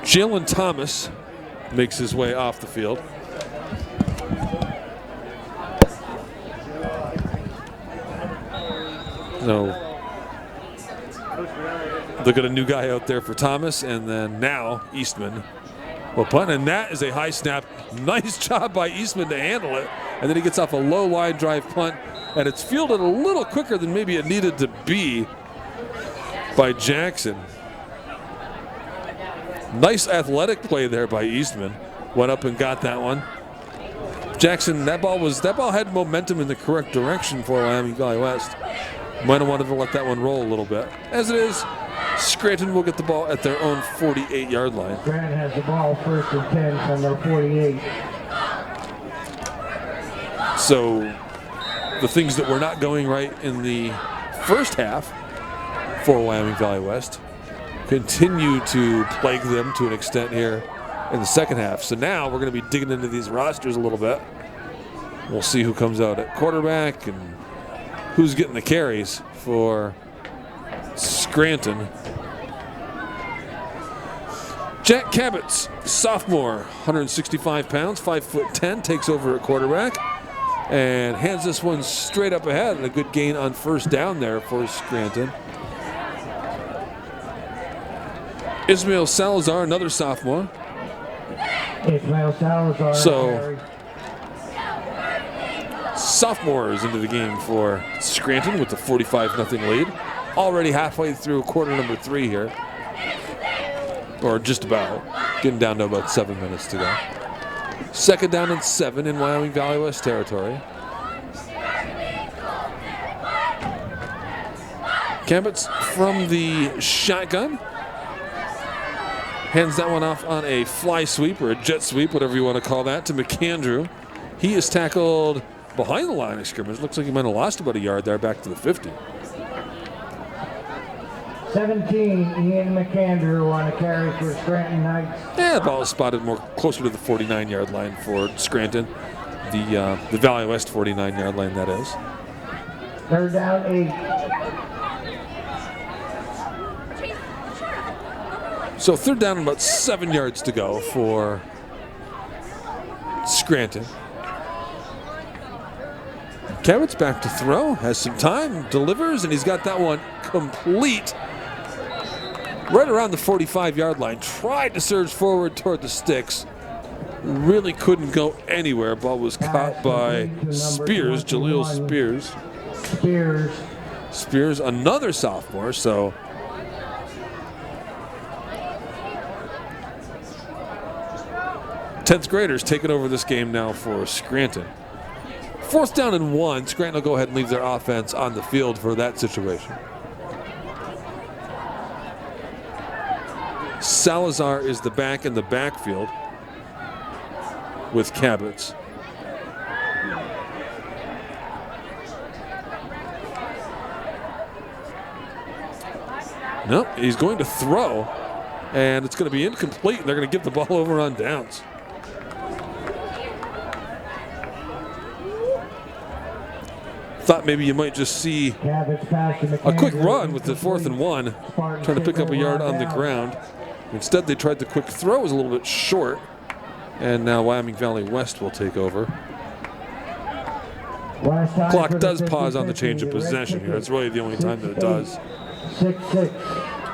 Jalen Thomas makes his way off the field. So look at a new guy out there for Thomas, and then now Eastman will punt, and that is a high snap. Nice job by Eastman to handle it, and then he gets off a low line drive punt, and it's fielded a little quicker than maybe it needed to be. by Jackson. Nice athletic play there by Eastman. Went up and got that one. Jackson, that ball had momentum in the correct direction for Wyoming Valley West. Might have wanted to let that one roll a little bit. As it is, Scranton will get the ball at their own 48-yard line. Scranton has the ball 1st and 10 from their 48. So the things that were not going right in the first half for Wyoming Valley West continue to plague them to an extent here in the second half. So now we're going to be digging into these rosters a little bit. We'll see who comes out at quarterback and who's getting the carries for Scranton. Jack Cabot's sophomore, 165 pounds, 5'10", takes over at quarterback and hands this one straight up ahead, and a good gain on first down there for Scranton. Ismail Salazar, another sophomore. Ismail Salazar. So, sophomores into the game for Scranton with the 45-0 lead. Already halfway through quarter number 3 here. Or just about. Getting down to about 7 minutes to go. Second down and 7 in Wyoming Valley West territory. Cabot's from the shotgun. Hands that one off on a fly sweep or a jet sweep, whatever you want to call that, to McAndrew. He is tackled behind the line of scrimmage. Looks like he might have lost about a yard there back to the 50. 17, Ian McAndrew on a carry for Scranton Knights. Yeah, the ball is spotted more closer to the 49-yard line for Scranton. The Valley West 49-yard line, that is. 3rd down, 8. So 3rd down and about 7 yards to go for Scranton. Cabot's back to throw, has some time, delivers, and he's got that one complete right around the 45-yard line. Tried to surge forward toward the sticks. Really couldn't go anywhere. Ball was caught by Spears, Jaleel Spears. Spears, another sophomore, so 10th graders taking over this game now for Scranton. 4th down and 1. Scranton will go ahead and leave their offense on the field for that situation. Salazar is the back in the backfield with Cabot's. Nope, he's going to throw, and it's going to be incomplete, and they're going to give the ball over on downs. Thought maybe you might just see a quick run with the 4th and 1, trying to pick up a yard on the ground. Instead, they tried the quick throw. It was a little bit short, and now Wyoming Valley West will take over. Clock does pause on the change of possession here. It's really the only time that it does. 6-6,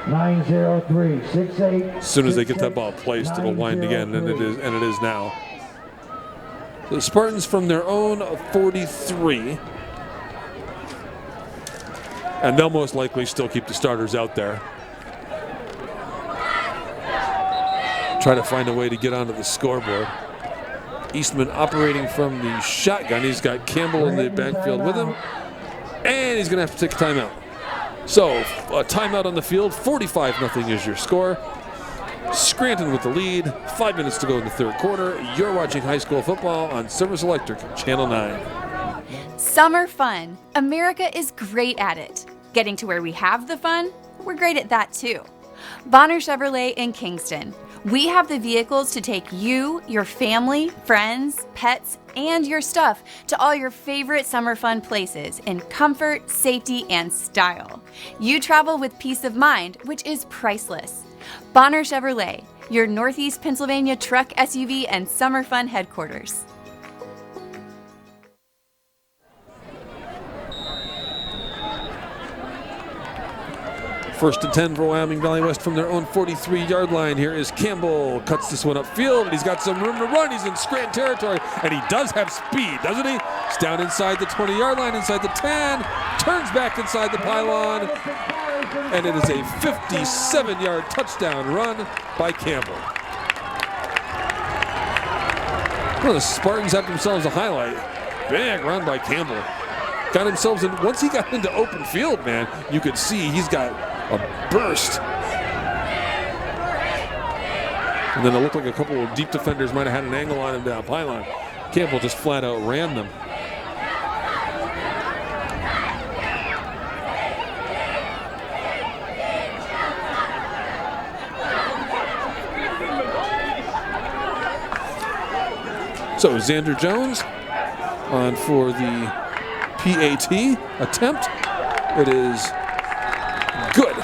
903, 6-8. As soon as they get that ball placed, it'll wind again, and it is now. The Spartans from their own 43. And they'll most likely still keep the starters out there. Try to find a way to get onto the scoreboard. Eastman operating from the shotgun. He's got Campbell in the backfield with him. And he's going to have to take a timeout. So, a timeout on the field. 45-0 is your score. Scranton with the lead. 5 minutes to go in the 3rd quarter. You're watching high school football on Service Electric, Channel 9. Summer fun. America is great at it. Getting to where we have the fun, we're great at that too. Bonner Chevrolet in Kingston. We have the vehicles to take you, your family, friends, pets, and your stuff to all your favorite summer fun places in comfort, safety, and style. You travel with peace of mind, which is priceless. Bonner Chevrolet, your Northeast Pennsylvania truck, SUV, and summer fun headquarters. 1st and 10 for Wyoming Valley West from their own 43-yard line. Here is Campbell. Cuts this one upfield, and he's got some room to run. He's in Scranton territory, and he does have speed, doesn't he? He's down inside the 20-yard line, inside the 10. Turns back inside the pylon. and it is a 57-yard touchdown run by Campbell. Well, the Spartans have themselves a highlight. Big run by Campbell. Got themselves in. Once he got into open field, man, you could see he's got a burst. And then it looked like a couple of deep defenders might have had an angle on him down pylon. Campbell just flat out ran them. So Xander Jones on for the PAT attempt. It is good.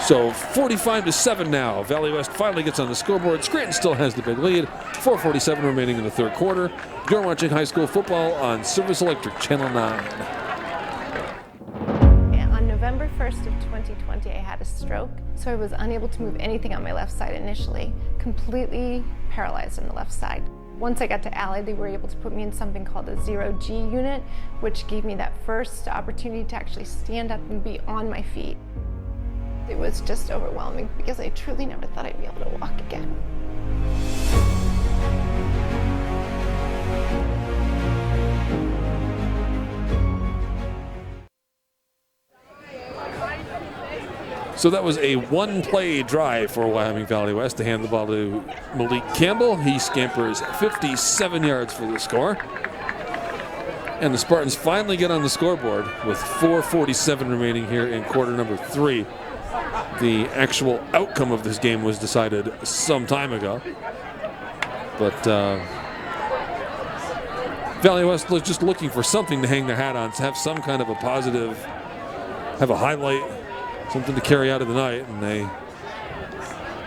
So 45-7 now. Valley West finally gets on the scoreboard. Scranton still has the big lead. 4:47 remaining in the third quarter. You're watching high school football on Service Electric Channel 9. On November 1st of 2020, I had a stroke, so I was unable to move anything on my left side initially, completely paralyzed on the left side. Once I got to Allied, they were able to put me in something called a 0G unit, which gave me that first opportunity to actually stand up and be on my feet. It was just overwhelming because I truly never thought I'd be able to walk again. So that was a one-play drive for Wyoming Valley West to hand the ball to Malik Campbell. He scampers 57 yards for the score. And the Spartans finally get on the scoreboard with 4:47 remaining here in quarter number 3. The actual outcome of this game was decided some time ago. But Valley West was just looking for something to hang their hat on, to have some kind of a positive, have a highlight, something to carry out of the night, and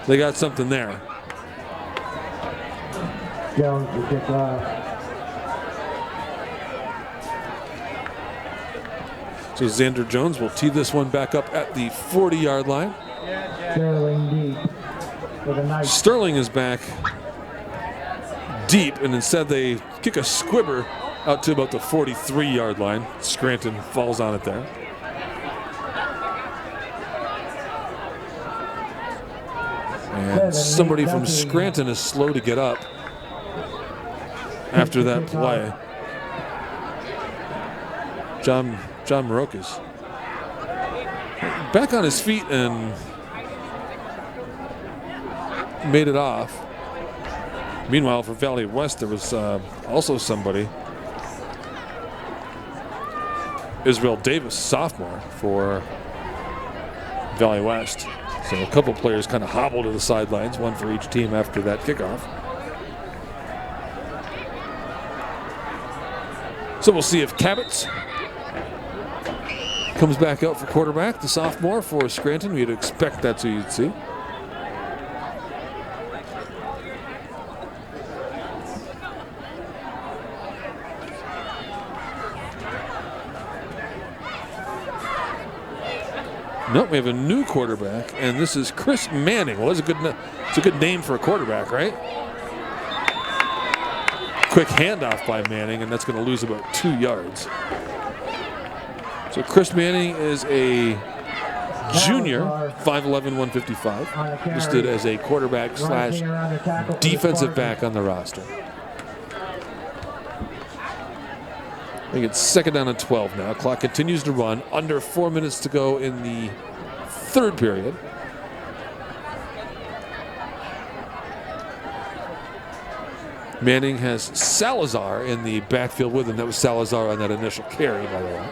they got something there. Jones will kick off. So Xander Jones will tee this one back up at the 40-yard line. Sterling deep for the night. Sterling is back deep, and instead they kick a squibber out to about the 43-yard line. Scranton falls on it there. And somebody from Scranton is slow to get up after that play. John Marokas back on his feet and made it off. Meanwhile, for Valley West, there was also somebody, Israel Davis, sophomore, for Valley West. So a couple players kind of hobbled to the sidelines, one for each team after that kickoff. So we'll see if Cabots comes back out for quarterback, the sophomore for Scranton. We'd expect that's who you'd see. Nope, we have a new quarterback, and this is Chris Manning. Well, it's a good name for a quarterback, right? Quick handoff by Manning, and that's going to lose about 2 yards. So Chris Manning is a junior, 5'11", 155, listed as a quarterback slash defensive back on the roster. I think it's second down and 12 now. Clock continues to run. Under 4 minutes to go in the third period. Manning has Salazar in the backfield with him. That was Salazar on that initial carry, by the way.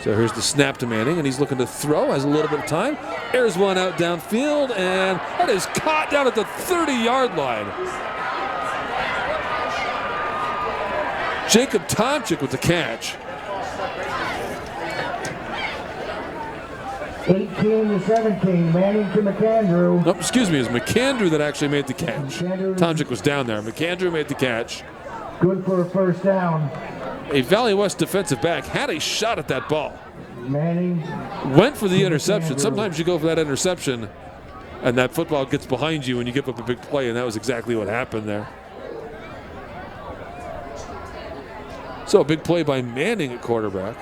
So here's the snap to Manning, and he's looking to throw. Has a little bit of time. Airs one out downfield, and that is caught down at the 30-yard line. Jacob Tomczyk with the catch. 18-17, Manning to McAndrew. Oh, excuse me, it was McAndrew that actually made the catch. Tomczyk was down there. McAndrew made the catch. Good for a first down. A Valley West defensive back had a shot at that ball. Manning went for the interception. Sometimes you go for that interception, and that football gets behind you and you give up a big play, and that was exactly what happened there. So a big play by Manning at quarterback.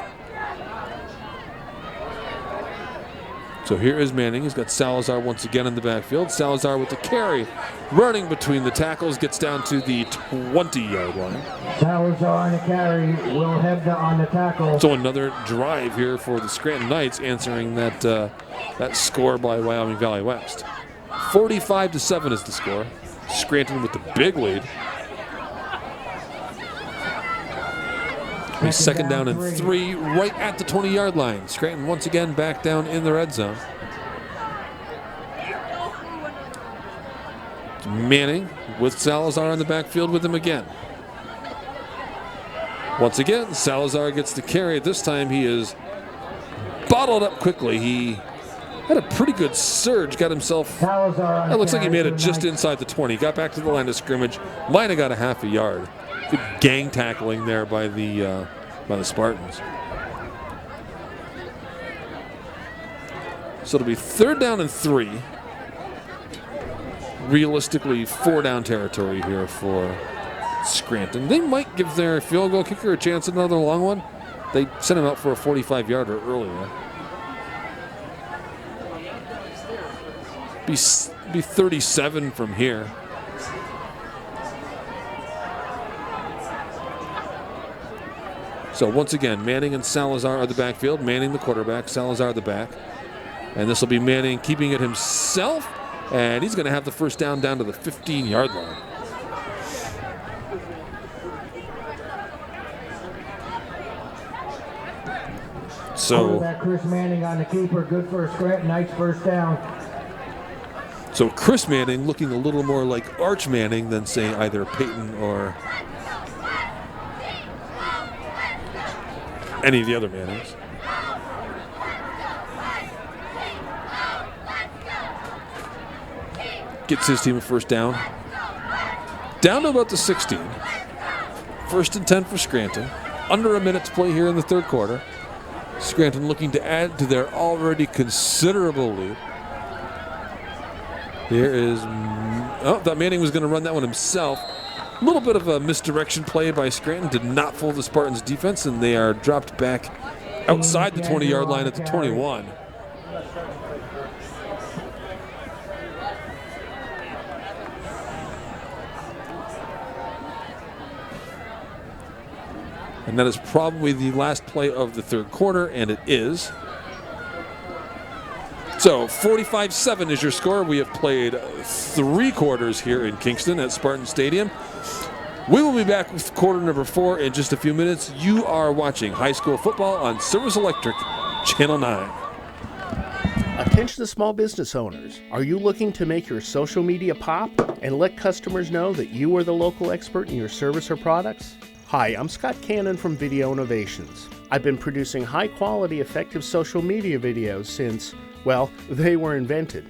So here is Manning. He's got Salazar once again in the backfield. Salazar with the carry, running between the tackles, gets down to the 20-yard line. Salazar on the carry, Will Hebda on the tackle. So another drive here for the Scranton Knights, answering that score by Wyoming Valley West. 45-7 is the score. Scranton with the big lead. A second down and 3 right at the 20-yard line. Scranton once again back down in the red zone. Manning with Salazar in the backfield with him again. Once again, Salazar gets the carry. This time he is bottled up quickly. He had a pretty good surge, got himself, it looks like he made it just inside the 20. Got back to the line of scrimmage, might have got a half a yard. Good gang tackling there by the Spartans. So it'll be third down and 3. Realistically, 4 down territory here for Scranton. They might give their field goal kicker a chance at another long one. They sent him out for a 45-yarder earlier. Be 37 from here. So once again, Manning and Salazar are the backfield. Manning the quarterback, Salazar the back. And this will be Manning keeping it himself. And he's going to have the first down to the 15-yard line. So that Chris Manning on the keeper, good for a Scranton Knights first down. So Chris Manning looking a little more like Arch Manning than, say, either Peyton or any of the other Mannings. Gets his team a first down. Down to about the 16. First and 10 for Scranton. Under a minute to play here in the third quarter. Scranton looking to add to their already considerable lead. Here is, thought Manning was going to run that one himself. A little bit of a misdirection play by Scranton. Did not fool the Spartans defense, and they are dropped back outside the 20-yard line at the 21. And that is probably the last play of the third quarter, and it is. So 45-7 is your score. We have played 3 quarters here in Kingston at Spartan Stadium. We will be back with quarter number 4 in just a few minutes. You are watching high school football on Service Electric, Channel 9. Attention to small business owners. Are you looking to make your social media pop and let customers know that you are the local expert in your service or products? Hi, I'm Scott Cannon from Video Innovations. I've been producing high-quality, effective social media videos since, well, they were invented.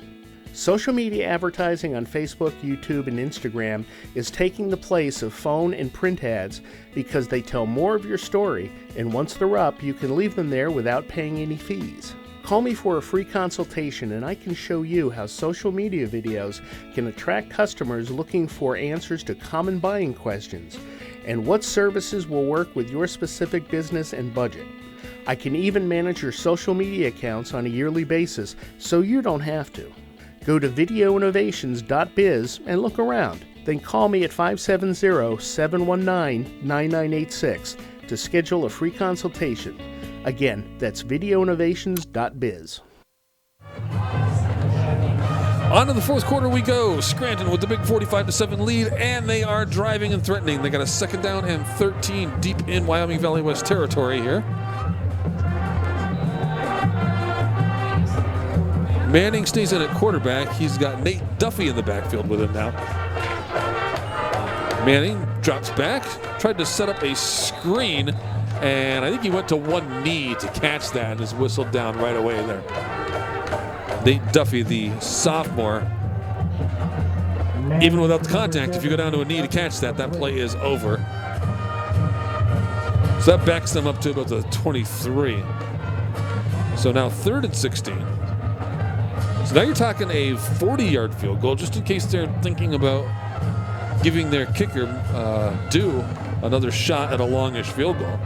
Social media advertising on Facebook, YouTube, and Instagram is taking the place of phone and print ads because they tell more of your story, and once they're up, you can leave them there without paying any fees. Call me for a free consultation and I can show you how social media videos can attract customers looking for answers to common buying questions and what services will work with your specific business and budget. I can even manage your social media accounts on a yearly basis so you don't have to. Go to videoinnovations.biz and look around. Then call me at 570-719-9986 to schedule a free consultation. Again, that's videoinnovations.biz. On to the fourth quarter we go. Scranton with the big 45-7 lead, and they are driving and threatening. They got a second down and 13 deep in Wyoming Valley West territory here. Manning stays in at quarterback. He's got Nate Duffy in the backfield with him now. Manning drops back, tried to set up a screen, and I think he went to one knee to catch that and is whistled down right away there. Nate Duffy, the sophomore, even without the contact, if you go down to a knee to catch that, that play is over. So that backs them up to about the 23. So now 3rd and 16. So now you're talking a 40-yard field goal, just in case they're thinking about giving their kicker due another shot at a longish field goal.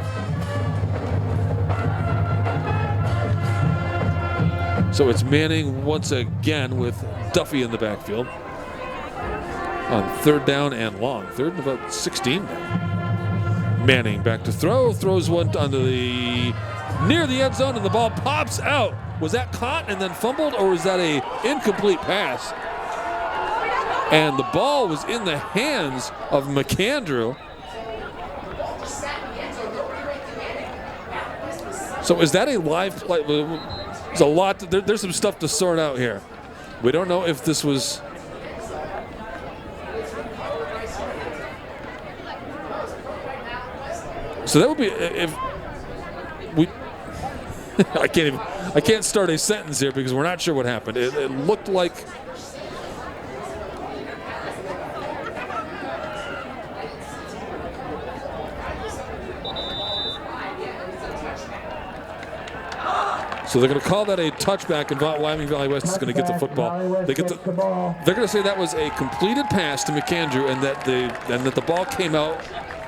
So it's Manning once again with Duffy in the backfield on 3rd down and long. 3rd and about 16 now. Manning back to throw, throws one onto the near the end zone, and the ball pops out. Was that caught and then fumbled, or was that a incomplete pass? And the ball was in the hands of McAndrew. So is that a live play? There's a lot. There's some stuff to sort out here. We don't know if this was. So that would be if we. I can't start a sentence here because we're not sure what happened. It looked like. So they're going to call that a touchback, and Wyoming Valley West is going to get the football. They're going to say that was a completed pass to McAndrew, and that the ball came out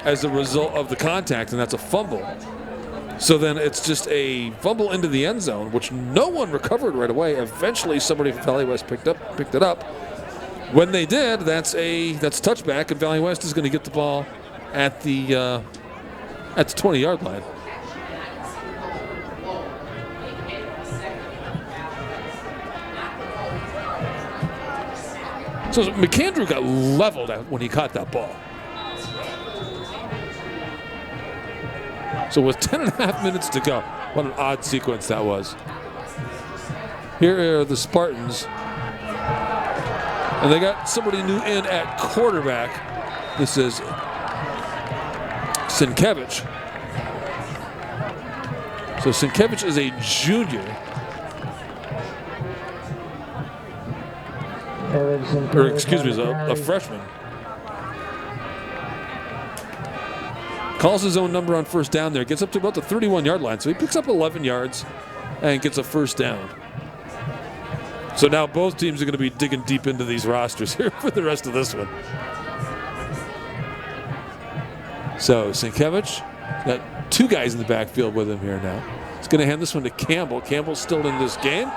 as a result of the contact, and that's a fumble. So then it's just a fumble into the end zone, which no one recovered right away. Eventually, somebody from Valley West picked it up. When they did, that's touchback, and Valley West is going to get the ball at the 20-yard line. So McAndrew got leveled out when he caught that ball. So with 10.5 minutes to go, what an odd sequence that was. Here are the Spartans. And they got somebody new in at quarterback. This is Sienkiewicz. So Sienkiewicz is a junior. Or excuse me, is a freshman. Calls his own number on first down there. Gets up to about the 31-yard line. So he picks up 11 yards and gets a first down. So now both teams are going to be digging deep into these rosters here for the rest of this one. So Sienkiewicz got 2 guys in the backfield with him here now. He's going to hand this one to Campbell. Campbell's still in this game.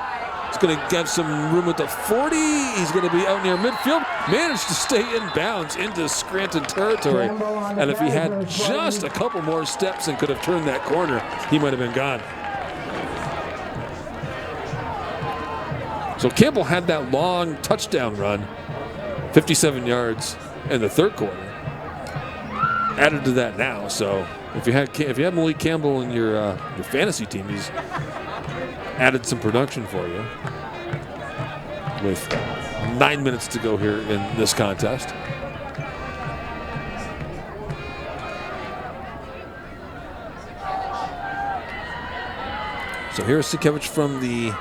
He's going to get some room at the 40. He's going to be out near midfield. Managed to stay in bounds into Scranton territory. And if he had just a couple more steps and could have turned that corner, he might have been gone. So Campbell had that long touchdown run, 57 yards in the third quarter. Added to that now. So if you had Malik Campbell in your fantasy team, he's added some production for you with 9 minutes to go here in this contest. So here's Sienkiewicz from the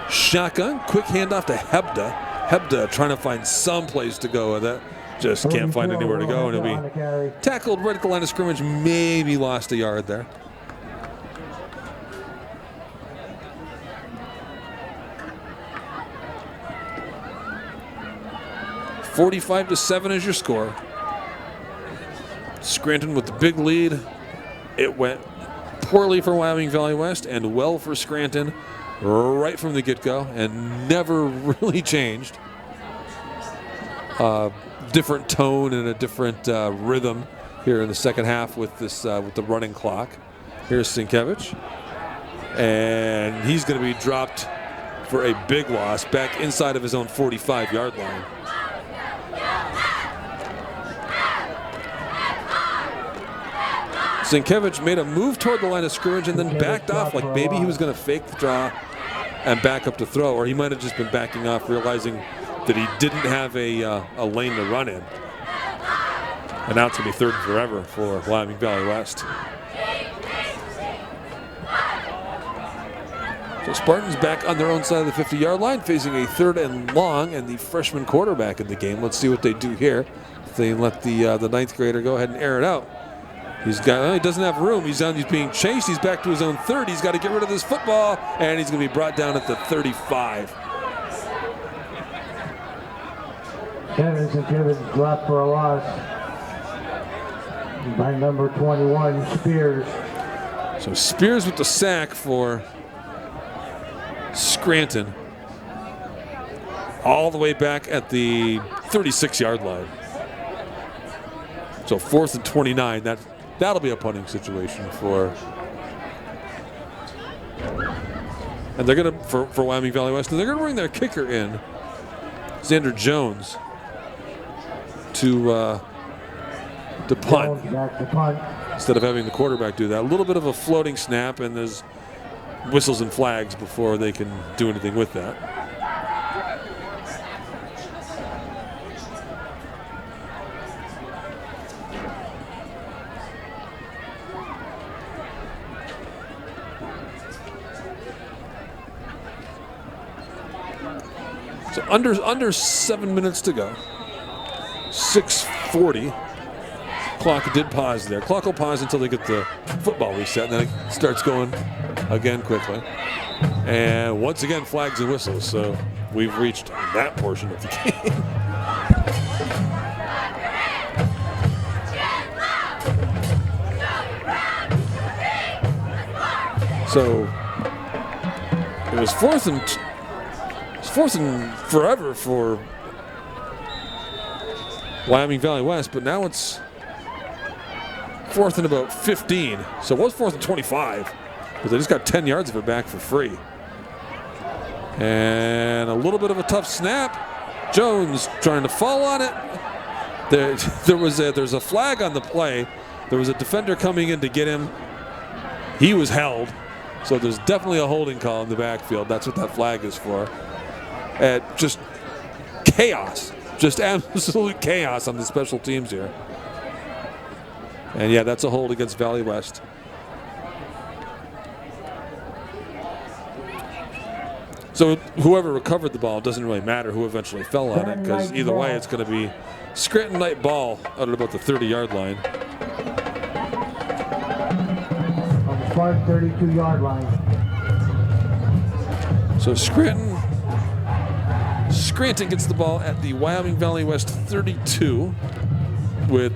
shotgun. Quick handoff to Hebda. Hebda trying to find some place to go with it. Just can't find anywhere to go, and he'll be tackled right at the line of scrimmage. Maybe lost a yard there. (45-7) is your score. Scranton with the big lead. It went poorly for Wyoming Valley West and well for Scranton right from the get-go, and never really changed. Different tone and a different rhythm here in the second half with this with the running clock. Here's Sienkiewicz, and he's going to be dropped for a big loss back inside of his own 45-yard line. Sienkiewicz made a move toward the line of scrimmage and then backed off like maybe he was going to fake the draw and back up to throw, or he might have just been backing off, realizing that he didn't have a lane to run in. And now it's going to be third and forever for Wyoming Valley West. So Spartans back on their own side of the 50-yard line, facing a third and long, and the freshman quarterback in the game. Let's see what they do here. If they let the ninth grader go ahead and air it out. He doesn't have room. He's being chased. He's back to his own 30. He's got to get rid of this football, and he's going to be brought down at the 35. Sienkiewicz dropped for a loss. by number 21, Spears. So Spears with the sack for Scranton. All the way back at the 36-yard line. So 4th and 29. That'll be a punting situation for. And they're gonna for Wyoming Valley West. And they're gonna bring their kicker in, Xander Jones, to punt. Jones back to punt. Instead of having the quarterback do that. A little bit of a floating snap, and there's whistles and flags before they can do anything with that. So under 7 minutes to go. 6:40. Clock did pause there. Clock will pause until they get the football reset, and then it starts going again quickly. And once again, flags and whistles. So we've reached that portion of the game. So it was fourth and forever for Wyoming Valley West, but now it's 4th and about 15. So it was 4th and 25, but they just got 10 yards of it back for free. And a little bit of a tough snap. Jones trying to fall on it. There's a flag on the play. There was a defender coming in to get him. He was held. So there's definitely a holding call in the backfield. That's what that flag is for. Just chaos. Just absolute chaos on the special teams here. And yeah, that's a hold against Valley West. So whoever recovered the ball, it doesn't really matter who eventually fell on it, because either way it's going to be Scranton night ball out at about the 30-yard line. On the far 32-yard line. So Scranton gets the ball at the Wyoming Valley West 32 with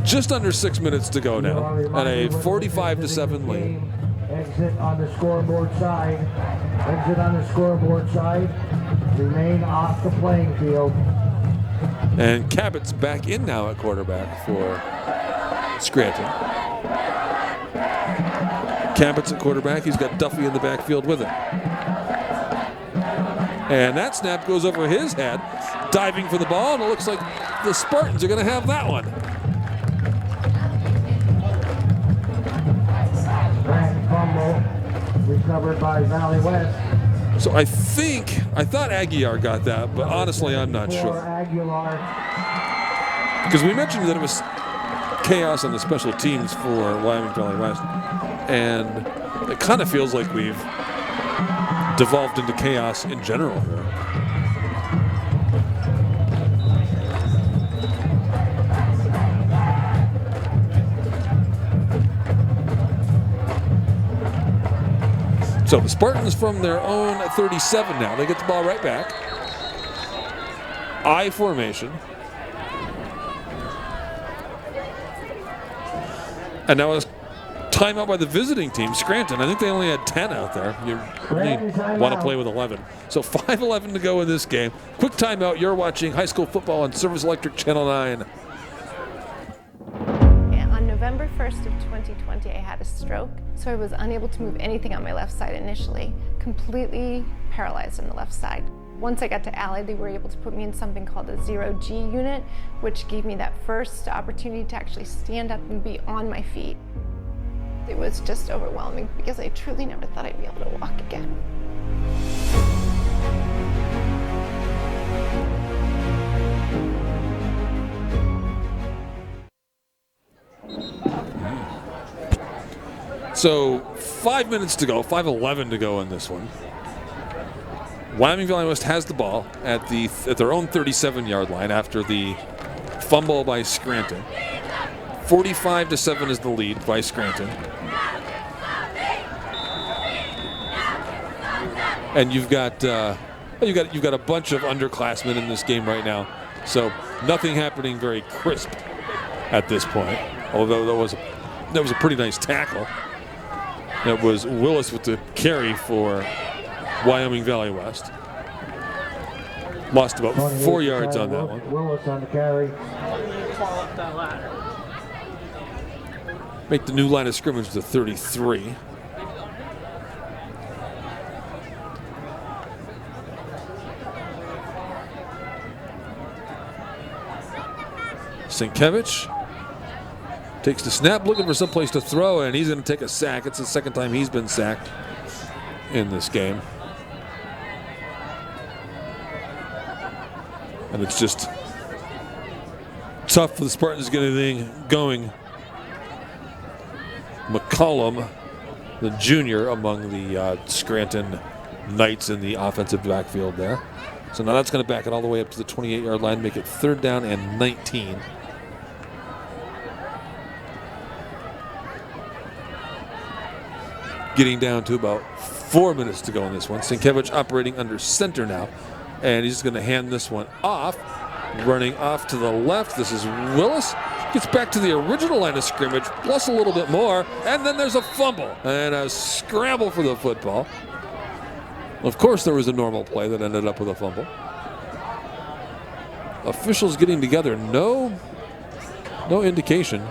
just under 6 minutes to go now at a 45-7 lead. Exit on the scoreboard side. Exit on the scoreboard side. Remain off the playing field. And Cabot's back in now at quarterback for Scranton. Cabot's at quarterback. He's got Duffy in the backfield with him. And that snap goes over his head, diving for the ball, and it looks like the Spartans are going to have that one. Scranton fumble, recovered by Valley West. So I thought Aguilar got that, but honestly, I'm not sure. Aguilar. Because we mentioned that it was chaos on the special teams for Wyoming Valley West, and it kind of feels like we've devolved into chaos in general here. So the Spartans from their own 37 now. They get the ball right back. I formation. And now it's timeout by the visiting team, Scranton. I think they only had 10 out there. You want to play with 11. So 5:11 to go in this game. Quick timeout. You're watching high school football on Service Electric Channel 9. On November 1st of 2020, I had a stroke, so I was unable to move anything on my left side initially, completely paralyzed on the left side. Once I got to Allied, they were able to put me in something called a 0G unit, which gave me that first opportunity to actually stand up and be on my feet. It was just overwhelming because I truly never thought I'd be able to walk again. So 5 minutes to go, 5:11 to go in this one. Wyoming Valley West has the ball at their own 37-yard line after the fumble by Scranton. 45-7 is the lead by Scranton. And you've got a bunch of underclassmen in this game right now, so nothing happening very crisp at this point. although that was a pretty nice tackle. That was Willis with the carry for Wyoming Valley West. Lost about 4 yards on that one. Willis on the carry. Make the new line of scrimmage to 33. Sienkiewicz takes the snap, looking for someplace to throw, and he's going to take a sack. It's the second time he's been sacked in this game. And it's just tough for the Spartans to get anything going. McCollum, the junior among the Scranton Knights in the offensive backfield there. So now that's going to back it all the way up to the 28-yard line, make it 3rd down and 19. Getting down to about 4 minutes to go in this one. Sienkiewicz operating under center now. And he's going to hand this one off. Running off to the left. This is Willis. Gets back to the original line of scrimmage, plus a little bit more. And then there's a fumble and a scramble for the football. Of course, there was a normal play that ended up with a fumble. Officials getting together. No indication.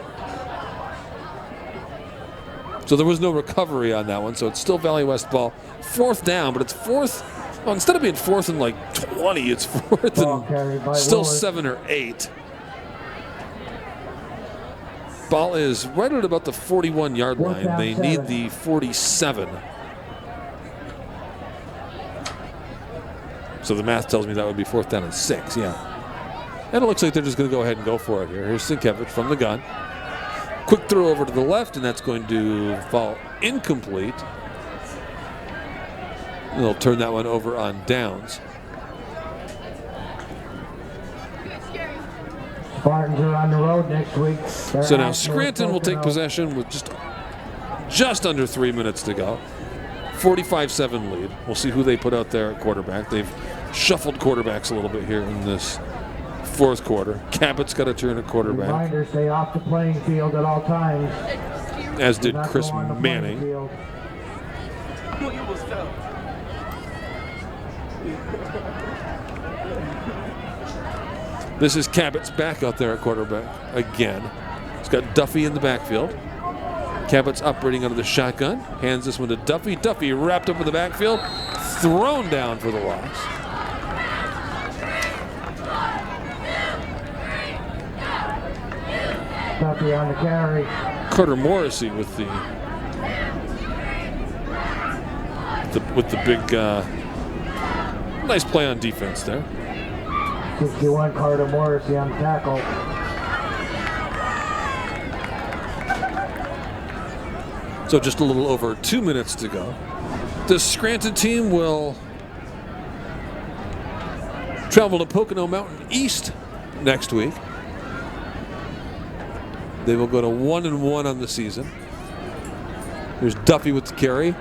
So there was no recovery on that one. So it's still Valley West ball. 4th down, but it's 4th. Well, instead of being 4th and like 20, it's 4th and still 7 or 8. Ball is right at about the 41-yard line. They need the 47. So the math tells me that would be 4th down and 6, yeah. And it looks like they're just going to go ahead and go for it here. Here's Sienkiewicz from the gun. Quick throw over to the left, and that's going to fall incomplete. And they'll turn that one over on downs. Spartans are on the road next week. So now Scranton will take possession with just under 3 minutes to go. 45-7 lead. We'll see who they put out there at quarterback. They've shuffled quarterbacks a little bit here in this 4th quarter. Cabot's got a turn at quarterback. Reminder, stay off the playing field at all times. As did Chris Manning. This is Cabot's back out there at quarterback again. He's got Duffy in the backfield. Cabot's operating out of the shotgun. Hands this one to Duffy. Duffy wrapped up in the backfield. Thrown down for the loss. Duffy on the carry. Carter Morrissey with the big nice play on defense there. 61 Carter Morrissey on the tackle. So just a little over 2 minutes to go. The Scranton team will travel to Pocono Mountain East next week. They will go to 1-1 on the season. There's Duffy with the carry.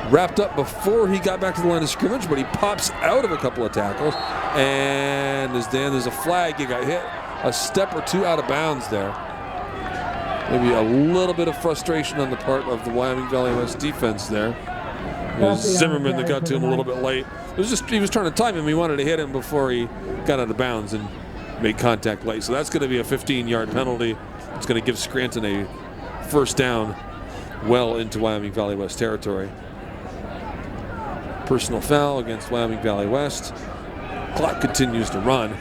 Wrapped up before he got back to the line of scrimmage, but he pops out of a couple of tackles. And there's a flag. He got hit a step or two out of bounds there. Maybe a little bit of frustration on the part of the Wyoming Valley West defense there. It was Zimmerman that got to him a little bit late. He was trying to time him. He wanted to hit him before he got out of bounds and made contact late. So that's going to be a 15-yard penalty. It's going to give Scranton a 1st down well into Wyoming Valley West territory. Personal foul against Wyoming Valley West. Clock continues to run.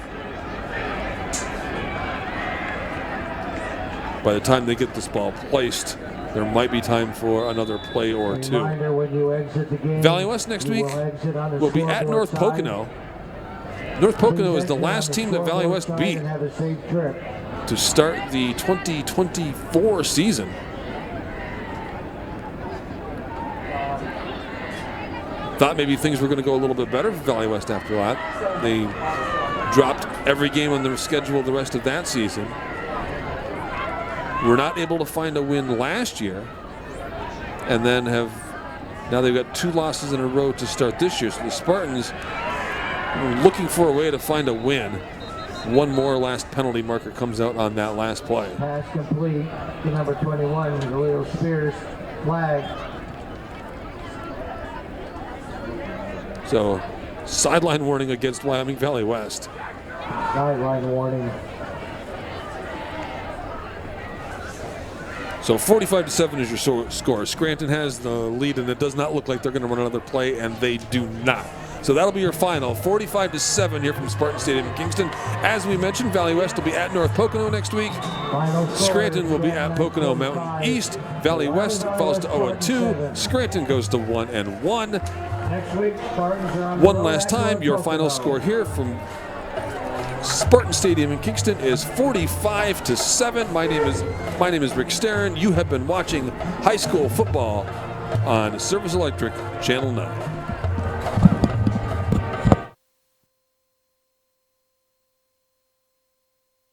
By the time they get this ball placed, there might be time for another play or two. Valley West next week will be at North Pocono. North Pocono is the last team that Valley West beat to start the 2024 season. Thought maybe things were going to go a little bit better for Valley West after that. They dropped every game on their schedule the rest of that season. Were not able to find a win last year, and then now they've got 2 losses in a row to start this year. So the Spartans are looking for a way to find a win one more last penalty marker comes out on that last play. Pass complete to number 21, Leo Spears. Flag. So, sideline warning against Wyoming Valley West. Sideline warning. So 45-7 is your score. Scranton has the lead, and it does not look like they're going to run another play, and they do not. So that'll be your final, 45-7 here from Spartan Stadium in Kingston. As we mentioned, Valley West will be at North Pocono next week. Scranton will be at Pocono Mountain East. Valley West falls to 0-2. Scranton goes to 1-1. Next week, Spartans are on One last time, your final score here from Spartan Stadium in Kingston is 45-7. My name is Rick Starron. You have been watching high school football on Service Electric Channel 9.